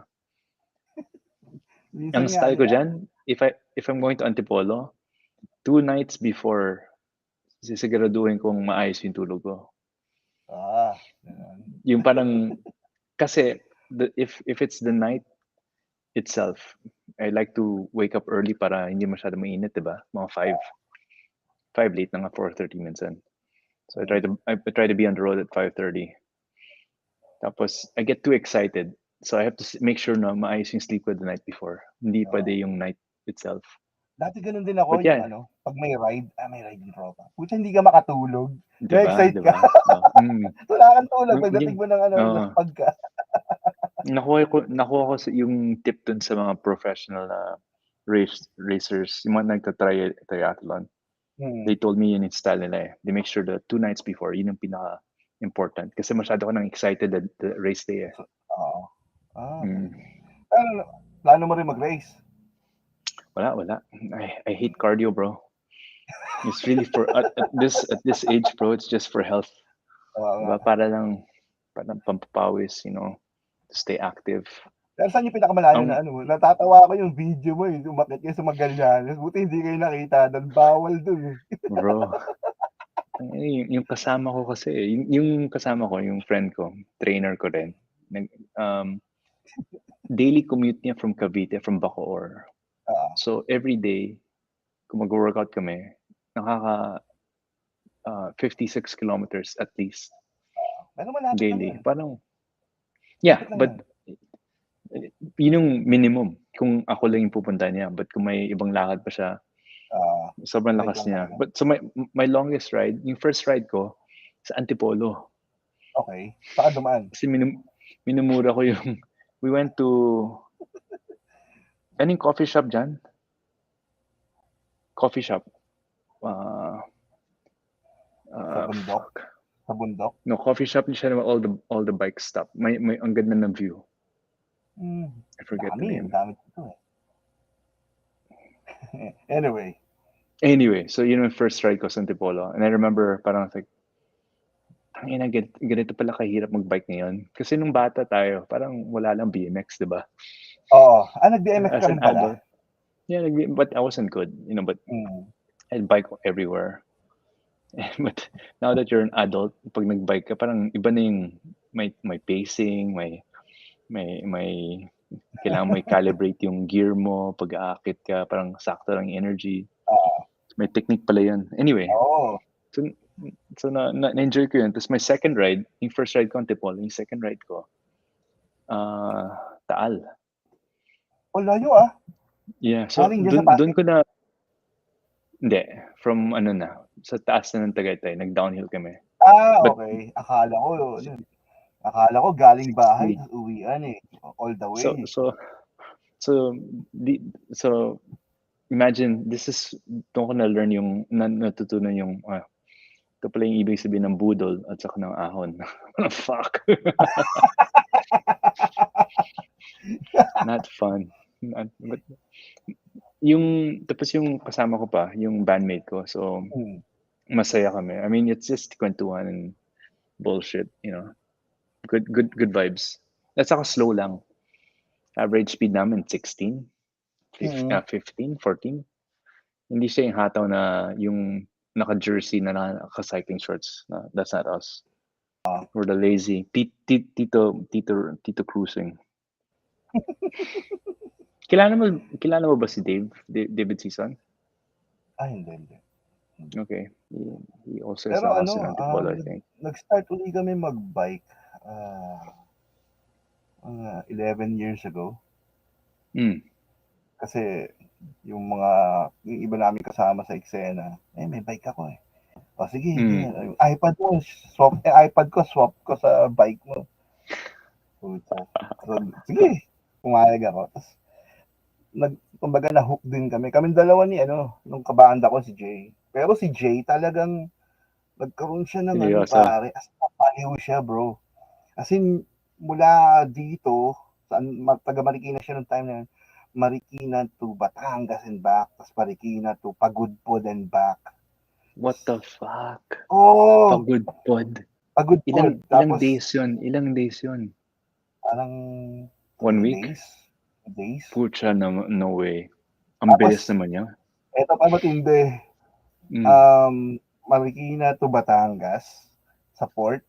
Ang Minsan nga, style ko diyan, if I'm going to Antipolo, 2 nights before, sisiguraduhin kong maayos yung tulog ko. ganun. Yung parang, kasi if it's the night itself, I like to wake up early para hindi masyado mainit, 'di ba? Mga 5 late na nga 4:30 minsan. So I try to be on the road at 5:30. Tapos I get too excited. So I have to make sure na maayos yung sleep ko the night before. Hindi pwede yung night itself. Dati ganun din ako, But yung yeah, pag may ride yung tropa. Pucha, hindi ka makatulog. 'di ba? Na-excite 'Di ka. ba? Oh, Wala kang tulog Yung pagdating mo ng oo. laspag ka. Nakuha ko yung tip dun sa mga professional na racers, yung mga triathlon. They told me yun yung style nila eh. They make sure that 2 nights before, yun yung pinaka-important. Kasi masyado ko nang excited at the race day eh. Oo. Mm. Plano mo rin mag-race? Wala. I hate cardio, bro. It's really for at this age, bro. It's just for health. Diba? Para pampapawis, to stay active. Pero saan yung pinakamalayo Ang na natatawa ako yung video mo eh, umakyat kayo sa Magallanes. Buti hindi kayo nakita doon, bawal doon eh. bro, yung kasama ko kasi, yung kasama ko, yung friend ko, trainer ko rin. Daily commute niya from Cavite, from Bacoor. So every day, kung mag-workout kami, nakaka 56 kilometers at least Pero malapit lang daily. yun. Parang, yeah, Malapit lang but yun. yun yung minimum kung ako lang yung pupunta niya. But kung may ibang lakad pa siya, sobrang Bike lakas lang niya. talaga. But so my longest ride, yung first ride ko sa Antipolo. Okay. Saka dumaan. Kasi minumura ko yung we went to anong coffee shop dyan? Coffee shop. Sa bundok. Fuck. Sa bundok. No, coffee shop siya na all the bikes stop. May ang ganda ng view. I forget the name. Dami ito eh. Anyway, so yun yung first ride ko sa Antipolo. And I remember parang like, tangina, ganito pala kahirap mag-bike ngayon. Kasi nung bata tayo, parang wala lang BMX, di ba? Oo. Nag-BMX As ka an rin pala. adult. Yeah, but I wasn't good, but I'd bike everywhere. But now that you're an adult, pag nag-bike ka, parang iba na yung may pacing, may kailangan mo i-calibrate yung gear mo pag aakit ka, parang sakto lang yung energy. May technique pala yun. Anyway, so na-enjoy ko yun. Tapos my second ride, yung first ride ko Antipolo, yung second ride ko, Taal. Layo ah. Yeah, so doon ko na, hindi, from sa taas na ng Tagaytay, nag-downhill kami. Okay. Akala ko galing bahay, uwian eh. All the way. So imagine, doon ko na-learn natutunan yung, ito pala yung ibig sabihin ng budol at saka ng ahon. Fuck. Not fun. But, tapos yung kasama ko pa, yung bandmate ko. So, masaya kami. I mean, it's just kwentuhan and bullshit, Good vibes. At saka slow lang. Average speed namin, 16, 15, 14. Hindi siya yung hataw na yung naka-jersey na naka-cycling shorts. That's not us. We're the lazy. Tito cruising. Kilala mo ba si David Season? Hindi. Okay. He also has a house in Antipolo, I think. Nag-start ulit kami mag-bike 11 years ago. Kasi yung iba namin kasama sa eksena, may bike ako eh. O sige, ganyan. iPad mo, iPad ko, swap ko sa bike mo. Puta. So, sige, pumayag ako. Tapos, kumbaga na-hook din kami. Kaming dalawa ni, nung kabanda ko si Jay. Pero si Jay talagang, nagkaroon siya ng Seryoso. pare, as napaliw siya, bro. As in, mula dito, taga Marikina siya nung time na yun, Marikina to Batangas and back, tapos Marikina to Pagudpod and back. What the fuck? Oh! Pagudpod. Pagudpod. Ilang days yun? Ilang days yun? Parang 1 week? Days. Pucha, no way. Ang bilis naman niya. Ito pa matindi. Marikina to Batangas sa port.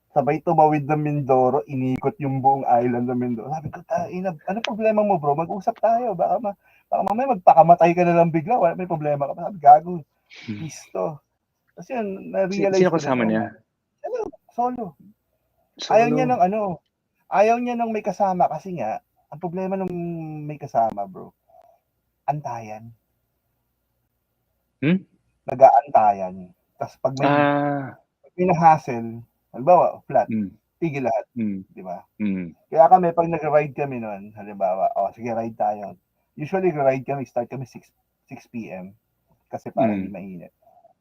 Sabay tumawid ng Mindoro, inikot yung buong island ng Mindoro. Sabi ko, ano problema mo, bro? Mag-usap tayo. Baka mamaya magpakamatay ka na lang bigla. Wala, may problema ka. Sabi, gago. Peace to. Kasi yun, na-realize Sino ko kasama niya? Solo. Ayaw niya ng may kasama kasi nga, ang problema ng may kasama, bro, antayan. Nag-aantayan. Tapos pag may na-hassle, halimbawa, flat, tigil lahat. Di ba? Kaya kami, pag nag-ride kami noon, halimbawa, sige, ride tayo. Usually, ride kami, start kami 6 p.m. Kasi para hindi mainit.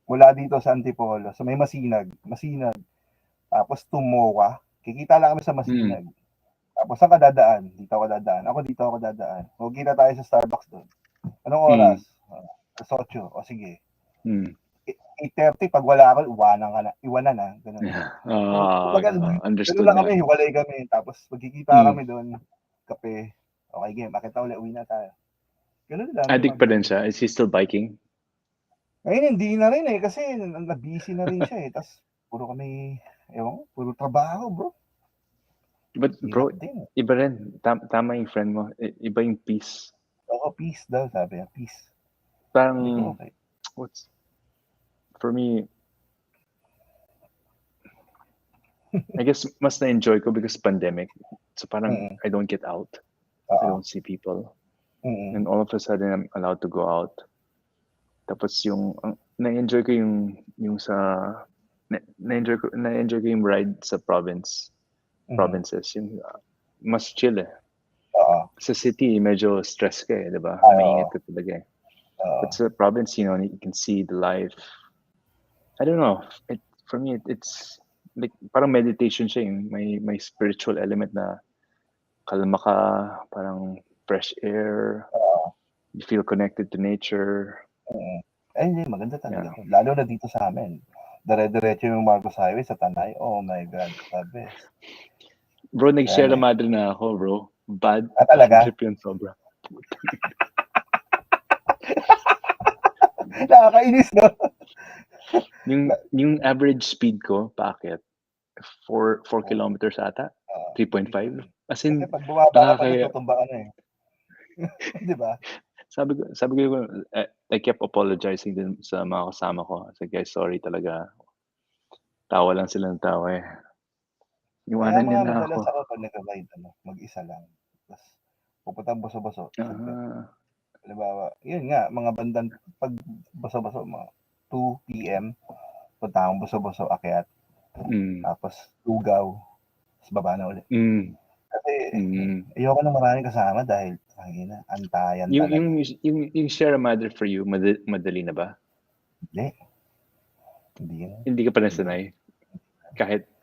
Mula dito sa Antipolo, so may Masinag. Tapos Tumowa. Kikita lang kami sa Masinag. Tapos saan ka dadaan? Dito ako dadaan. O kita tayo sa Starbucks doon. Anong oras? 8. O sige. 8:30, pag wala ako, iwanan na. Ganun. Understood lang kami, hiwalay kami. Tapos magkikita kami doon. Kape. Okay, game. Bakit na uwi na tayo. Ganun lang. Addict pa rin siya? Is he still biking? Ngayon, hindi na rin kasi na-busy na rin siya Tapos puro trabaho, bro. But bro, iba rin. Tama yung friend mo. Iba yung peace. Oo, peace daw, sabi niya. Peace. Parang, for me, I guess mas na-enjoy ko because pandemic. So parang I don't get out. I don't see people. And all of a sudden, I'm allowed to go out. Tapos na-enjoy ko yung na-enjoy ko yung ride sa provinces. Yung mas chill Sa city, medyo stress ka di ba? Maingat ka talaga But sa province, you can see the life. I don't know. For me, it's like parang meditation siya may spiritual element na kalma ka, parang fresh air. You feel connected to nature. Hindi, maganda talaga. Lalo na dito sa amin. Dire-diretso yung Marcos Highway sa Tanay. Oh my God, the best. Bro, nag-share na madre na ako, bro. Bad talaga? trip yun, sobra. Nakakainis, no? yung average speed ko, paakyat, 4 kilometers ata? 3.5? As in, kasi pag bumaba ka pa doon, tutumba ka na Di ba? Sabi ko, I kept apologizing din sa mga kasama ko. I said, guys, sorry talaga. Tawa lang sila ng tawa Kaya mga madalas ako pag nag-ride, mag-isa lang. Tapos, pupuntang Boso-Boso. Halimbawa, yun nga, mga bandang, pag Boso-Boso, mga 2 p.m., punta akong Boso-Boso, akyat. Tapos, Tugaw. Tapos, baba na ulit. Kasi, ayoko na maraming kasama dahil, antayan talaga. Yung Sierra Madre for you, madali na ba? Hindi ka pa nasanay?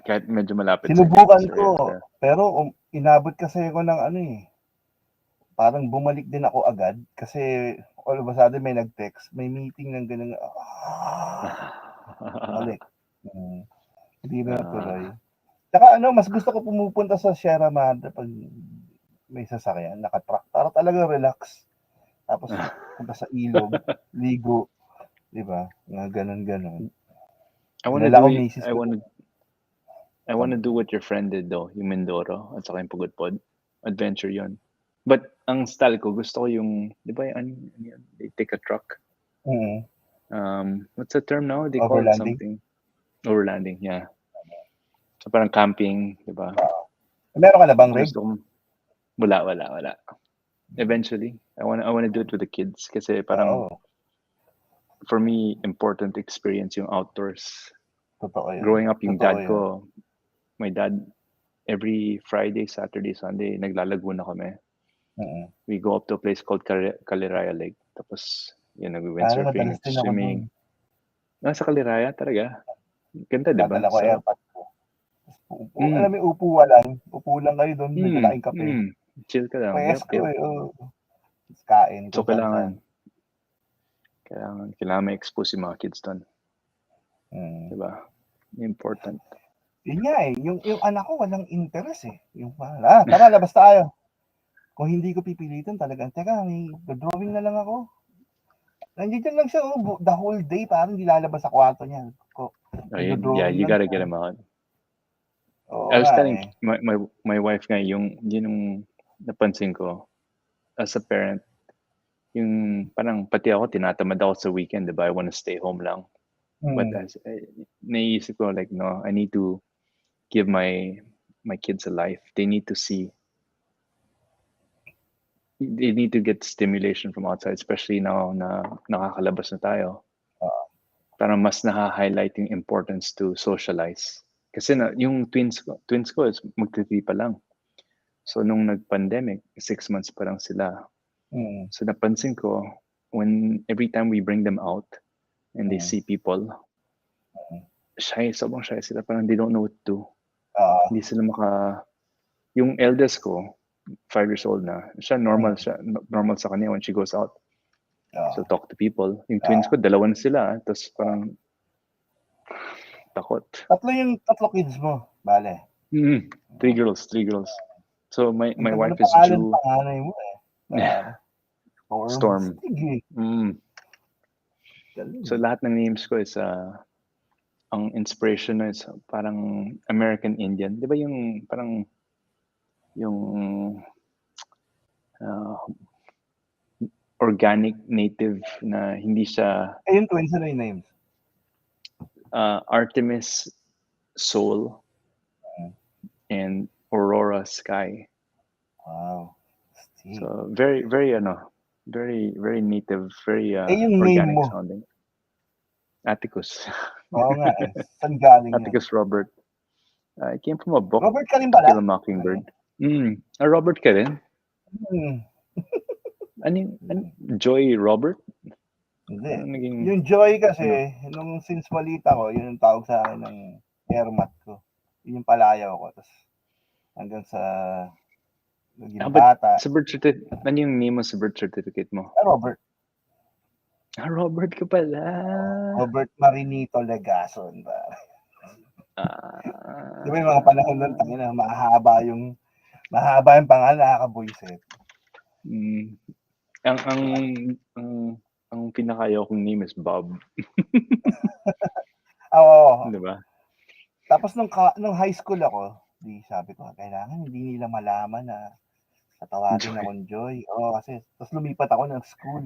Kahit medyo malapit sinubukan ko, pero inabot kasi ako ng parang bumalik din ako agad kasi all of a sudden may nag-text, may meeting ng ganun. Balik. Hindi na natuloy. Saka mas gusto ko pumupunta sa Sierra Madre pag may sasakyan, naka-truck. Para talaga relax. Tapos punta sa ilog, ligo, di ba? Nga ganun. I wanna do what your friend did though, yung Mindoro at saka yung Pagudpod. Adventure yon. But ang style ko, gusto ko yung, di ba yung they take a truck. What's the term now? They call it something. Overlanding, yeah. So parang camping, di ba? Meron ka na bang rig? Wala. Eventually, I wanna do it with the kids kasi parang for me, important experience yung outdoors. Totoo yun. Growing up, yung Totoo dad yun. ko, my dad, every Friday, Saturday, Sunday, naglalaguna kami. Mm. We go up to a place called Kaliraya Lake. Tapos, yun, Pare, nag-windsurfing, madalas din ako dun. nag-swimming. Nasa Kaliraya talaga. Ganda, di ba? Dadala ko Sarap. airpods ko. Alam Mm, mo, upuan. Upo lang kayo doon, may mm, malaking kape. mm. Chill ka lang. Yep, Presko yep. eh. Oh. Tapos kain So, kung saan-saan. kailangan may expose yung mga kids doon. Mm. Di ba? Important. Yun nga eh. Yung anak ko walang interest eh. Yung tara, labas tayo. Kung hindi ko pipilitan talagang, teka, may drawing na lang ako. Nandiyan lang siya, oh, the whole day, parang hindi lalabas sa kwarto niya. Yeah, Nagdo-drawing you lang gotta siya. get them out. Oo I was nga telling eh. my wife nga yung napansin ko as a parent, yung parang pati ako tinatamad ako sa weekend, diba? I want to stay home lang. But Hmm. naisip ko like, no, I need to give my kids a life. They need to get stimulation from outside, especially now na nakakalabas na tayo. Parang mas na-highlight yung importance to socialize. Kasi yung twins ko is magti-3 pa lang. So nung nag-pandemic, 6 months pa lang sila. Hmm. So napansin ko, every time we bring them out and they see people, sobrang shy sila. Parang they don't know what to do. Hindi sila yung eldest ko, 5 years old na, normal sa kanya when she goes out. So talk to people. Yung twins ko, 2 na sila. Tapos parang takot. Tatlo kids mo, bale. 3 girls. So my Ang ganda wife ng is pangalan due. panganay mo eh. Pare. Storm. Sige. So lahat ng names ko is ang inspiration is parang American Indian. Di ba yung parang yung uh, organic native na hindi siya Yung twins na yung names. Artemis Soul and Aurora Sky. Wow. So very very very native, very yung name organic mo. sounding. Atticus. Oo nga eh. Saan galing yun? Atticus Robert. I came from a book, Robert ka rin To pala? Kill a Mockingbird. Robert ka rin? Joy Robert? Hindi. Yung Joy kasi, nung since maliit ako, yun yung tawag sa akin ng airmat ko. Yun yung palayaw ko. Tapos hanggang sa naging bata. Sa birth certificate, ano yung name mo sa birth certificate mo? Robert. Robert ka pala. Robert Marinito Legason. Di ba yung mga panahon nun, tangina, mahaba yung pangalan, nakakabuisit. Ang pinakayaw kong name is Bob. Oo. Diba? Tapos nung high school ako, sabi ko, kailangan hindi nila malaman na tatawagin akong Joy. Oo, kasi tapos lumipat ako ng school.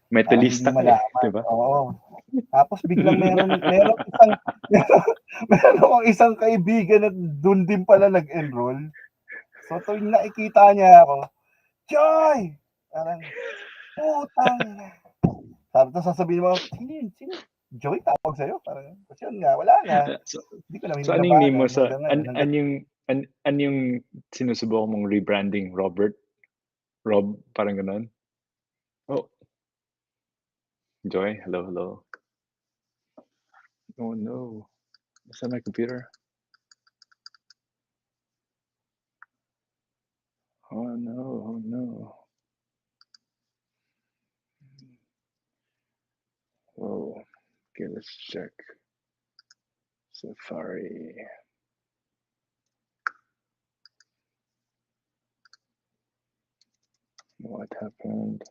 Metalista ka eh, diba? Oo. Tapos biglang meron akong isang kaibigan na doon din pala nag-enroll. So tuwing nakikita niya ako, Joy! Parang, putang na. Tapos sasabihin mo, sino? Joy tawag sa'yo? Parang, kasi yun nga, wala na. Hindi ko na So ano yung name mo sa, ano yung sinusubukan mong rebranding? Robert? Rob? Parang ganun? Oh. Joy, hello. Oh no. Is that my computer? Oh no. Oh, okay, let's check. Safari. What happened?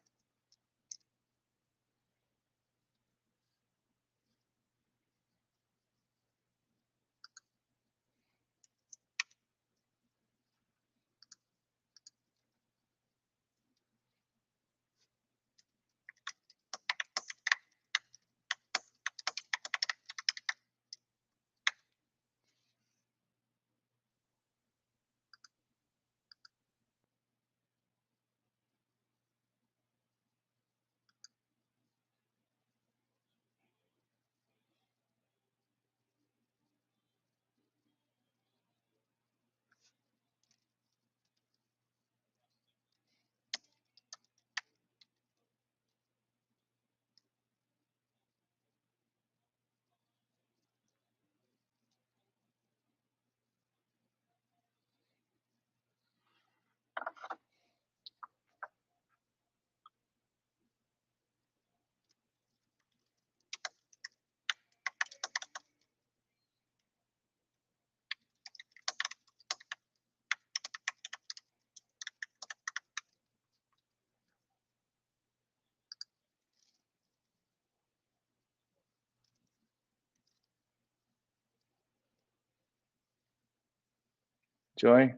Joy?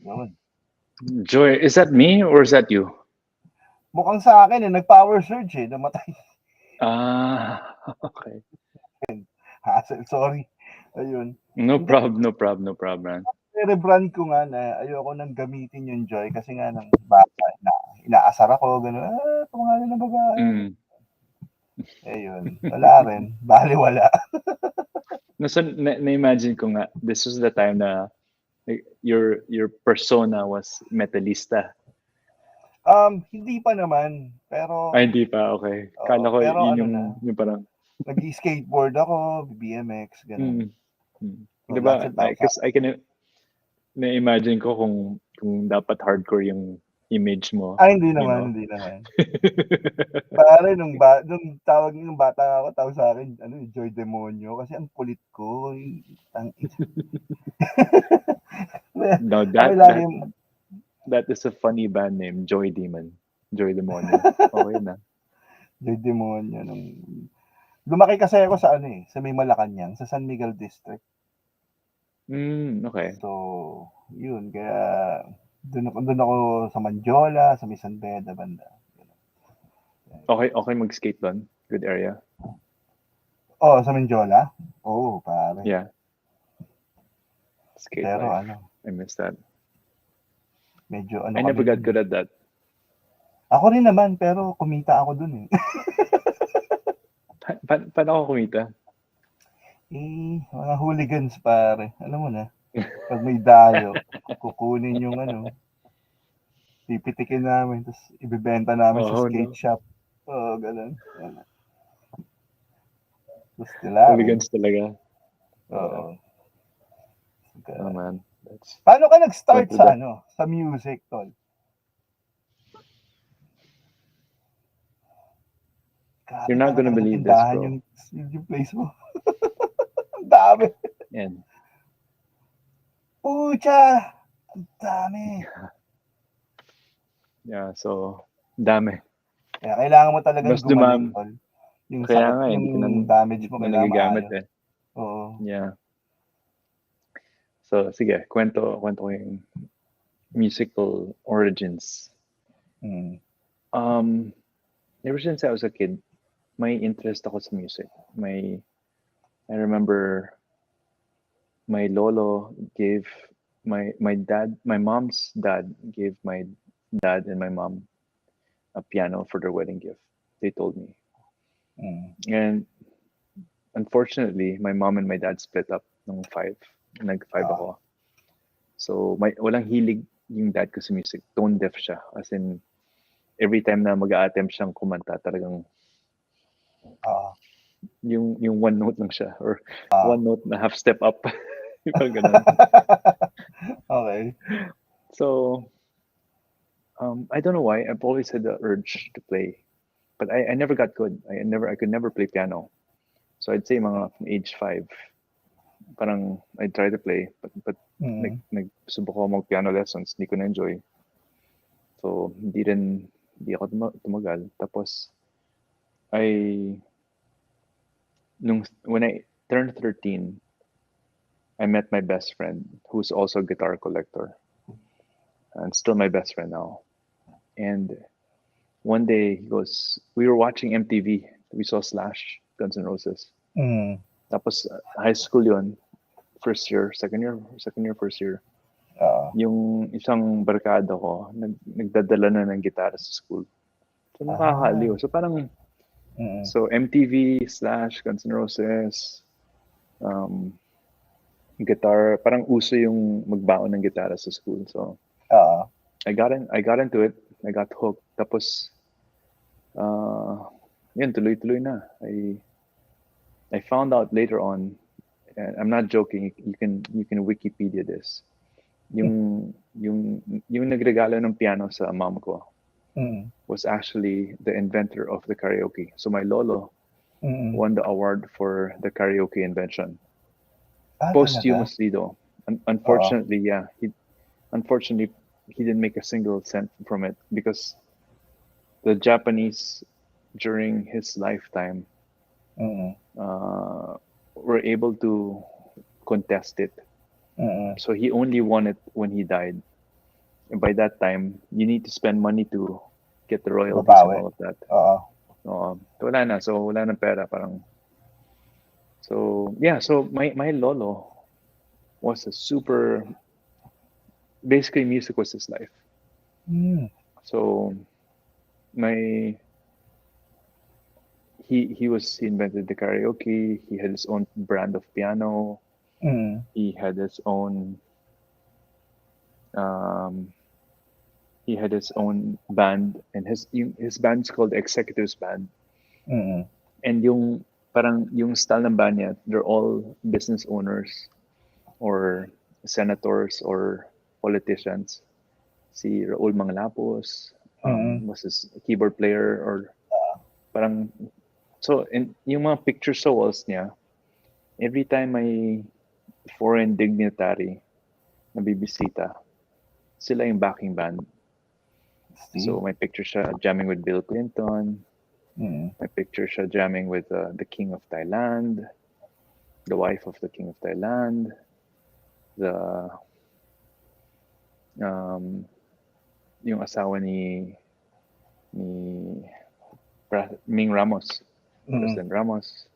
Yun. Joy, is that me or is that you? Mukhang sa akin, nag-power surge eh, namatay. Ah, okay. Hassle, sorry. Ayun. No Hindi, problem, no problem, no problem, man. rebrand ko nga na ayoko nang gamitin yung Joy kasi nga ng bata, inaasar ako, gano'n. Pangalan ng babae. Mm. Ayun, wala rin. Baliwala. No, so, na-imagine ko nga, this was the time na like, your persona was metalista. Hindi pa naman, pero Ay, hindi pa, okay. Kala ko pero yun ano na, yung parang, nag-skateboard ako, BMX, gano'n. mm, mm. So, Di lots ba, of times. because I can na-imagine ko kung dapat hardcore yung image mo, Hindi you naman, know? hindi naman. Pare, nung tawag nung bata ako, tawag sa akin, ano, Joy Demonyo, kasi ang kulit ko. Ang, No, kami lagi, that is a funny band name, Joy Demon. Joy Demonyo. Okay na. Joy Demonyo. Lumaki kasi ako sa ano sa may Malacanang, sa San Miguel District. Okay. So, yun, kaya doon ako sa Manjola, sa may San Beda banda. Okay mag-skate doon. Good area. Sa Manjola? Oo, pare. Yeah. Skate Pero life. ano, I miss that. medyo ano I never kami got dun. good at that. Ako rin naman, pero kumita ako dun eh. Paano ako kumita? Mga hooligans pare. Alam mo na, pag may dayo, kukunin yung pipitikin namin, tapos ibibenta namin sa Oh, skate no. shop. Ganun. Tapos tilawin. Hooligans talaga. Oo. Oh, man. That's Paano ka nag-start went through sa that. sa music, tol? You're Grabe not talaga gonna namang believe this, tindahan bro. yung place mo. Ang dami. And Pucha! Ang dami. yeah, so dami. Kaya kailangan mo talagang Mas gumaling, dumam. tol. Yung Kaya sakit, nga, yung hindi damage ko mo, na kailangan nagagamit maayos. eh. Oo. Yeah. So, sige, kwento ko yung musical origins. Hmm. Ever since I was a kid, may interest ako sa music. I remember my lolo gave my mom's dad gave my dad and my mom a piano for their wedding gift. They told me. And unfortunately, my mom and my dad split up nung nag-five ako. So, walang hilig yung dad ko sa music. Tone deaf siya. As in, every time na mag-a-attempt siyang kumanta, talagang yung one note lang siya. Or one note na half step up. Yung ganun. Okay. So, I don't know why. I've always had the urge to play. But I never got good. I could never play piano. So I'd say mga from age 5, parang I try to play, but nagsubok ako mag-piano lessons, hindi ko na-enjoy. So, hindi ako tumagal. Tapos, I, when I turned 13, I met my best friend, who's also a guitar collector, and still my best friend now. And one day he goes, we were watching MTV. We saw Slash, Guns N' Roses. Tapos high school yun, first year, second year, first year. Yung isang barkada ko, nagdadala na ng gitara sa school. So nakakaliw. So parang, so MTV, Slash, Guns N' Roses, guitar, parang uso yung magbaon ng gitara sa school. So I got into it. I got hooked. Tapos yun, tuloy-tuloy na. I found out later on, and I'm not joking, you can Wikipedia this. Yung nagregalo ng piano sa mom ko was actually the inventor of the karaoke. So my lolo won the award for the karaoke invention. Posthumously though. Unfortunately, yeah. Unfortunately, he didn't make a single cent from it because the Japanese during his lifetime were able to contest it. So he only won it when he died. And by that time, you need to spend money to get the royalties and all of that. Wala na. So wala na pera. Parang. So yeah. So my lolo was a super. Basically, music was his life. So he invented the karaoke. He had his own brand of piano. He had his own band, and his band is called Executives Band. And yung style ng band niya, they're all business owners or senators or politicians. Si Raul Manglapos was his keyboard player, or parang. So, yung mga picture sa walls niya, every time may foreign dignitary na bibisita, sila yung backing band. So, may picture siya jamming with Bill Clinton. May picture siya jamming with the King of Thailand, the wife of the King of Thailand, yung asawa ni Ming Ramos. President Ramos.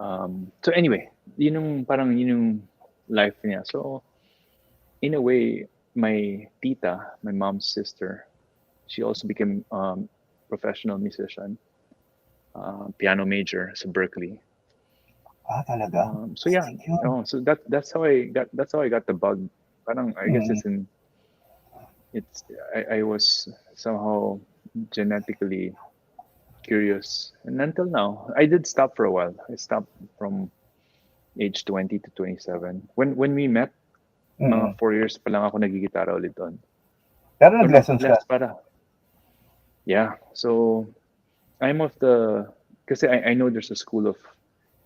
So anyway, yun yung life niya. So in a way, my tita, my mom's sister, she also became professional musician, piano major sa Berkeley. Talaga. So yeah, so that's how I got the bug. Parang I guess I was somehow genetically curious, and until now I did stop for a while. I stopped from age 20 to 27. When we met, mga 4 years pa lang ako nagigitara ulit doon. Pero nag-lessons ka? Yeah, so I'm of the, kasi I know there's a school of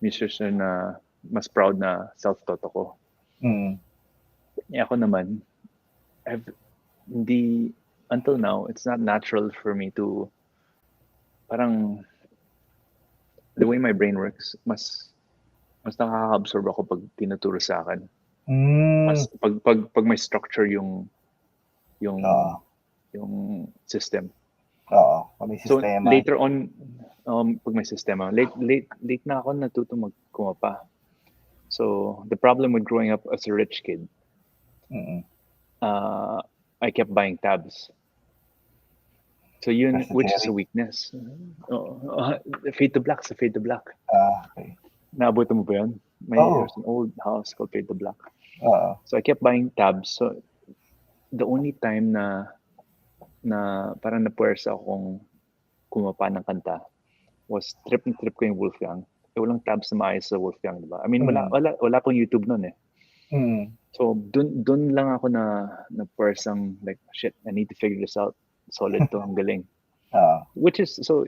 musician na mas proud na self-taught ako. Ako naman, until now, it's not natural for me to, parang, the way my brain works, mas nakaka-absorb ako pag tinuturo sa akin. Mas pag may structure yung system. May so sistema. Later on, pag may sistema, late na ako natuto kumapa. So the problem with growing up as a rich kid, I kept buying tabs. So yun, which is a weakness. Fade to Black, Fade to Black. Okay. Naabot mo ba yun? There's an old house called Fade to Black. So I kept buying tabs. So the only time na parang napuwersa akong kumapa ng kanta was trip ko yung Wolfgang. Walang tabs na maayos sa Wolfgang, diba? I mean, wala pang YouTube nun eh. So dun lang ako na puwersang like, shit, I need to figure this out. Solid to, ang galing. Which is, so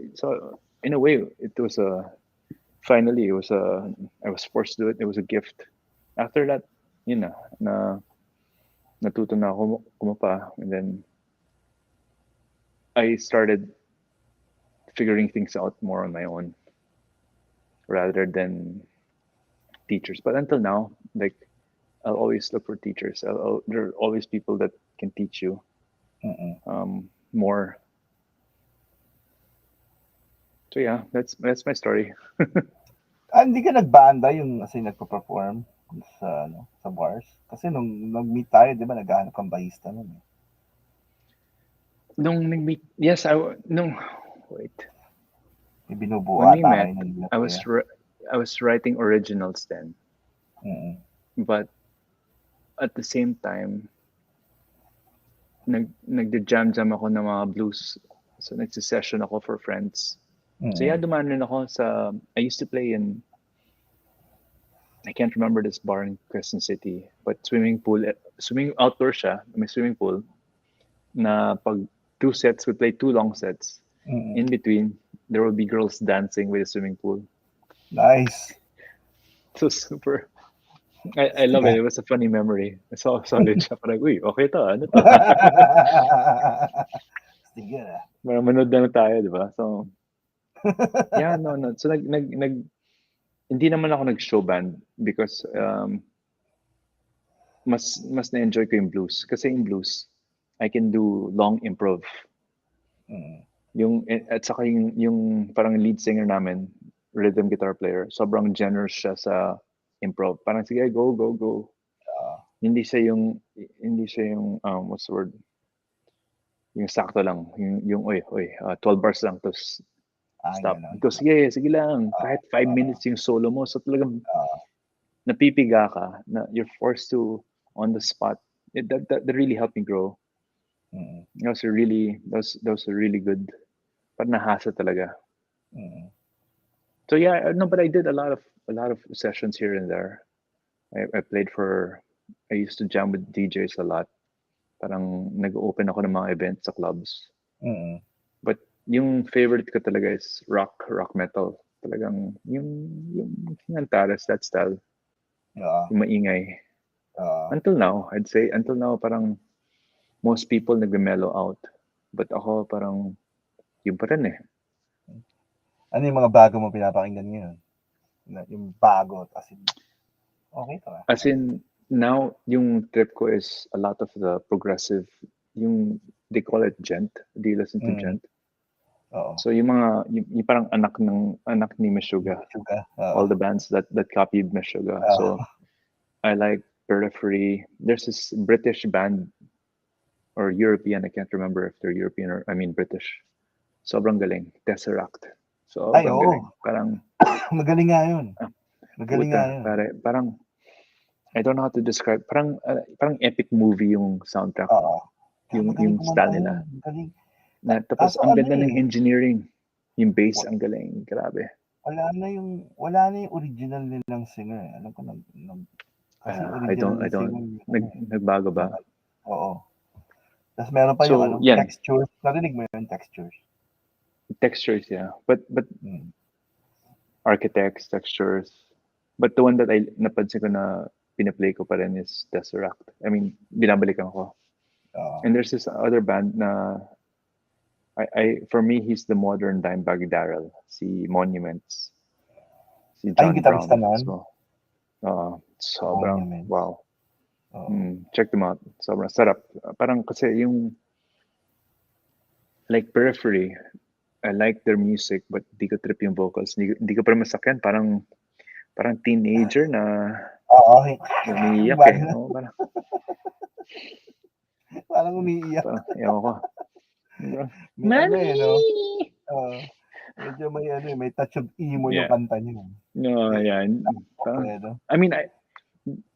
in a way, it was finally, I was forced to do it. It was a gift. After that, yun na natuto na ako kumapa, and then I started figuring things out more on my own rather than teachers. But until now, like I'll always look for teachers. There are always people that can teach you more. So yeah, that's my story. Hindi ka nagbanda yung kasi nagpo-perform sa bars? Kasi nung nag-meet tayo, di ba, naghahanap kang bahista nun eh. Nung nag-meet, yes, nung wait. May binubuo When we ata met, kayo ng I kuya. was I was writing originals then, but at the same time, nagde-jam ako ng mga blues. So nagse-session ako for friends. So yeah, dumaan rin ako sa. I used to play in. I can't remember this bar in Quezon City, but swimming outdoor siya. May swimming pool. Na pag 2 sets, we play 2 long sets. In between, there will be girls dancing with the swimming pool. Nice. So super. I love it. It was a funny memory. So solid siya. Parang, uy, okay to. Ano to? Sige na. Parang manood na tayo, di ba? So, yeah, no. So, hindi naman ako nag-show band because mas na-enjoy ko yung blues. Kasi yung blues, I can do long improv. At saka yung parang lead singer namin, rhythm guitar player, sobrang generous siya sa improv. Parang sige, go, go, go. Hindi siya yung what's the word? Yung sakto lang, yung 12 bars lang tapos stop. Ito, sige lang. Kahit 5 minutes yung solo mo. So talagang napipiga ka na you're forced to on the spot. That really helped me grow. That was a really good. Parang nahasa talaga. So yeah, no, but I did a lot of sessions here and there. I played for. I used to jam with DJs a lot. Parang nag-open ako ng mga events sa clubs. But yung favorite ko talaga is rock metal. Talagang yung Antares, that style. Yung maingay. Until now, I'd say, parang most people nagme-mellow out. But ako parang yun pa rin eh. Ano yung mga bago mo pinapakinggan ngayon? Yung bago, as in, okay to ah. As in, now, yung trip ko is a lot of the progressive, they call it gent. Do you listen to gent? So yung parang anak ni Meshuggah. All the bands that copied Meshuggah. So I like Periphery. There's this British band or European, I can't remember if they're European or British. Sobrang galing. Tesseract. Sobrang galing. Parang magaling nga yun. Magaling nga yun. Parang I don't know how to describe. Parang epic movie yung soundtrack. Yung style nila. Tapos ang ganda ng engineering. Yung bass ang galing. Grabe. Wala na yung original nilang singer. Alam ko kasi original I don't. Nagbago ba? Oo. Tapos meron pa yung textures. Narinig mo yung textures? Textures, yeah. But Architects, textures. But the one that I napansin ko na pinaplay ko pa rin is Tesseract. I mean, binabalikan ko. And there's this other band na for me, he's the modern Dimebag Darrell. Si Monuments. Si John Brown. So, sobrang, Monuments. Wow. Check them out. Sobrang sarap. Parang kasi yung like Periphery, I like their music but di ko trip yung vocals. Di ko pa masakyan. Parang teenager na umiiyak eh. No? Parang umiiyak. Ewan ko. Mommy! Medyo may touch of emo yung kanta niya. No, yeah. I mean,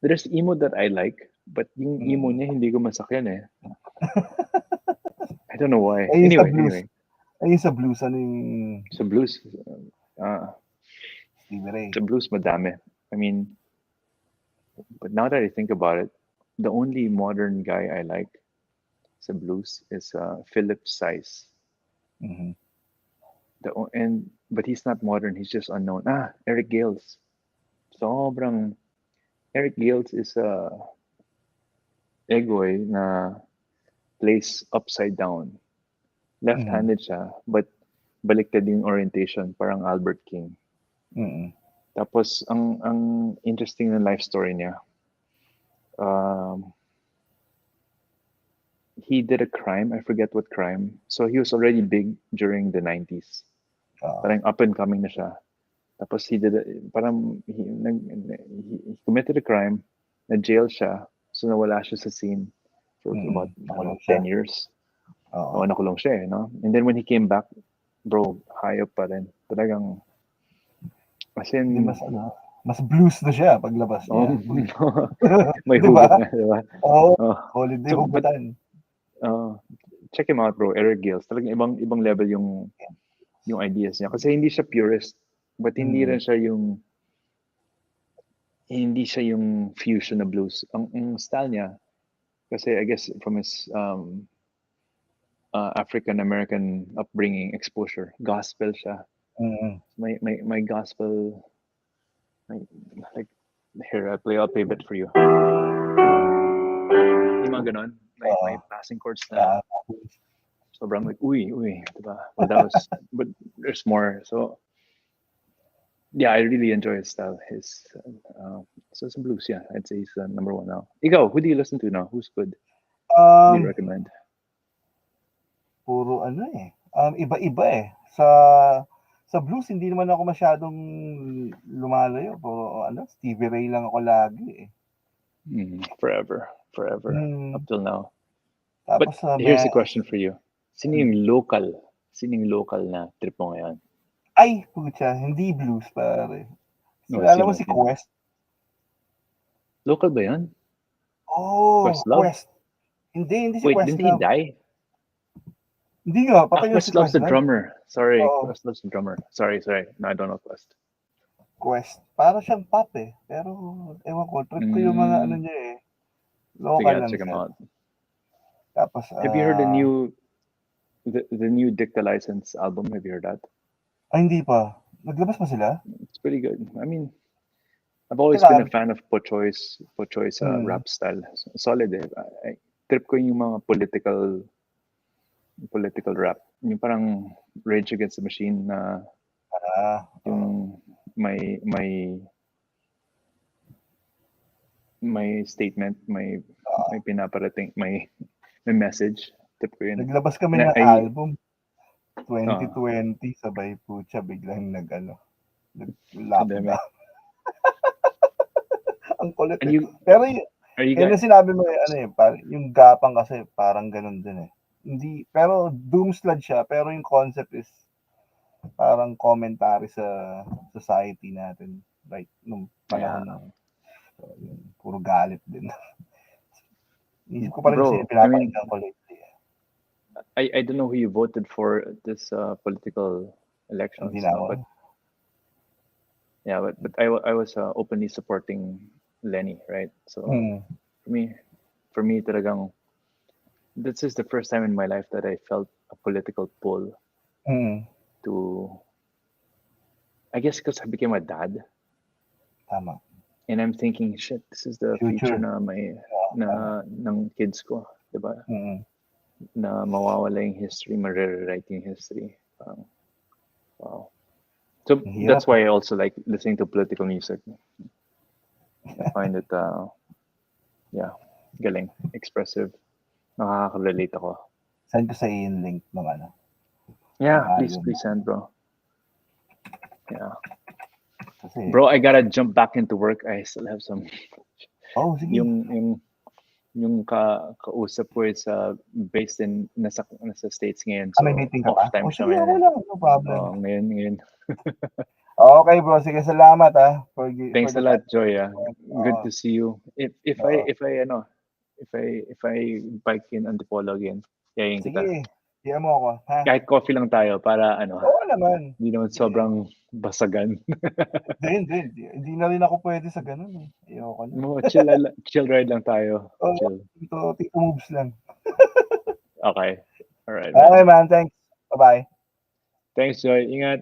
there's emo that I like, but yung emo niya hindi ko masakyan eh. I don't know why. Anyway. Ayun sa blues, ano yung... Sa blues, Stevie Ray. Sa blues, madami. I mean, but now that I think about it, the only modern guy I like sa blues is Philip Size. And but he's not modern. He's just unknown. Eric Gales. Sobrang Eric Gales is a egoy na plays upside down. Left-handed siya, but baliktad yung orientation, parang Albert King. Tapos ang interesting na life story niya. He did a crime. I forget what crime. So he was already big during the 90s. Parang up and coming na siya. Tapos he committed a crime, na-jail siya, so nawala siya sa scene for about 10 years. Nakulong siya, no? And then when he came back, bro, hayop pa rin. Talagang, as in, mas blues na siya paglabas niya. May hugot na, di ba? Holiday hugutan. Check him out, bro. Eric Gales. Talagang ibang level yung ideas niya. Kasi hindi siya purist, but hindi rin siya yung fusion na blues. Ang style niya, kasi I guess from his African American upbringing, exposure, gospel siya. May gospel, like here I'll play a bit for you. Yung mga ganon, may passing chords na sobrang like uy, diba? But but there's more. So yeah, I really enjoy his style. So some blues, yeah, I'd say he's number one now. Ikaw, who do you listen to now? Who's good? Do you recommend? Puro iba-iba eh. Sa blues hindi naman ako masyadong lumalayo. Puro Stevie Ray lang ako lagi eh. Forever. Up till now. Tapos, but here's a question for you. Sino yung local na trip mo ngayon? Ay, pucha, hindi blues pare. So, alam mo si Quest? Local ba yun? Questlove? Quest. Hindi si Wait, didn't he die? Hindi nga, patay si Questlove's the drummer. Sorry, Questlove's the drummer. Sorry. No, I don't know Quest. Quest. Para siyang pop eh. Pero, ewan ko, trip ko yung mga niya eh. Local lang check him out. Tapos, have you heard the new Dicta License album? Have you heard that? Ay, hindi pa. Naglabas pa sila? It's pretty good. I mean, I've always been a fan of Pochoy's rap style. Solid eh. Trip ko yung mga political rap. Yung parang Rage Against the Machine na yung may statement, may pinaparating, may message. Trip ko yun. Naglabas kami ng album 2020, sabay pucha, biglang nag-lockdown. Ang kulit eh. Pero yun sinabi mo yung gapang kasi parang ganun din eh. Hindi, pero doomslud siya, pero yung concept is parang commentary sa society natin. Like, nung panahon na. So, yun, puro galit din. Isip ko pa rin siya pinapakinggan ko lately. I don't know who you voted for this political elections. But I was openly supporting Lenny, right? So for me, talagang, this is the first time in my life that I felt a political pull to, I guess because I became a dad. Tama. And I'm thinking, shit, this is the future ng kids ko, diba? Na mawawala yung history, ma-rewrite yung history. Wow. So that's why I also like listening to political music. I find it, galing, expressive. Nakaka-relate ako. Send ko sa yung link ng Yeah, please send, bro. Yeah. Kasi, bro, I gotta jump back into work. I still have some. Sige. Yung kausap ko is based in nasa States ngayon. So may meeting ka ba? Sige, wala, no problem. Ngayon. Okay, bro. Sige, salamat Thanks a lot, Joy. Good to see you. If I bike in Antipolo again, yayin kita. Sige, hiya mo ako. Ha? Kahit coffee lang tayo para Oo naman. Hindi naman sobrang basagan. Hindi na rin ako pwede sa ganun eh. Ayoko na. No, chill ride lang tayo. Chill. Tito moves lang. Okay. Alright. Okay, man. Thanks. Bye-bye. Thanks, Joy. Ingat.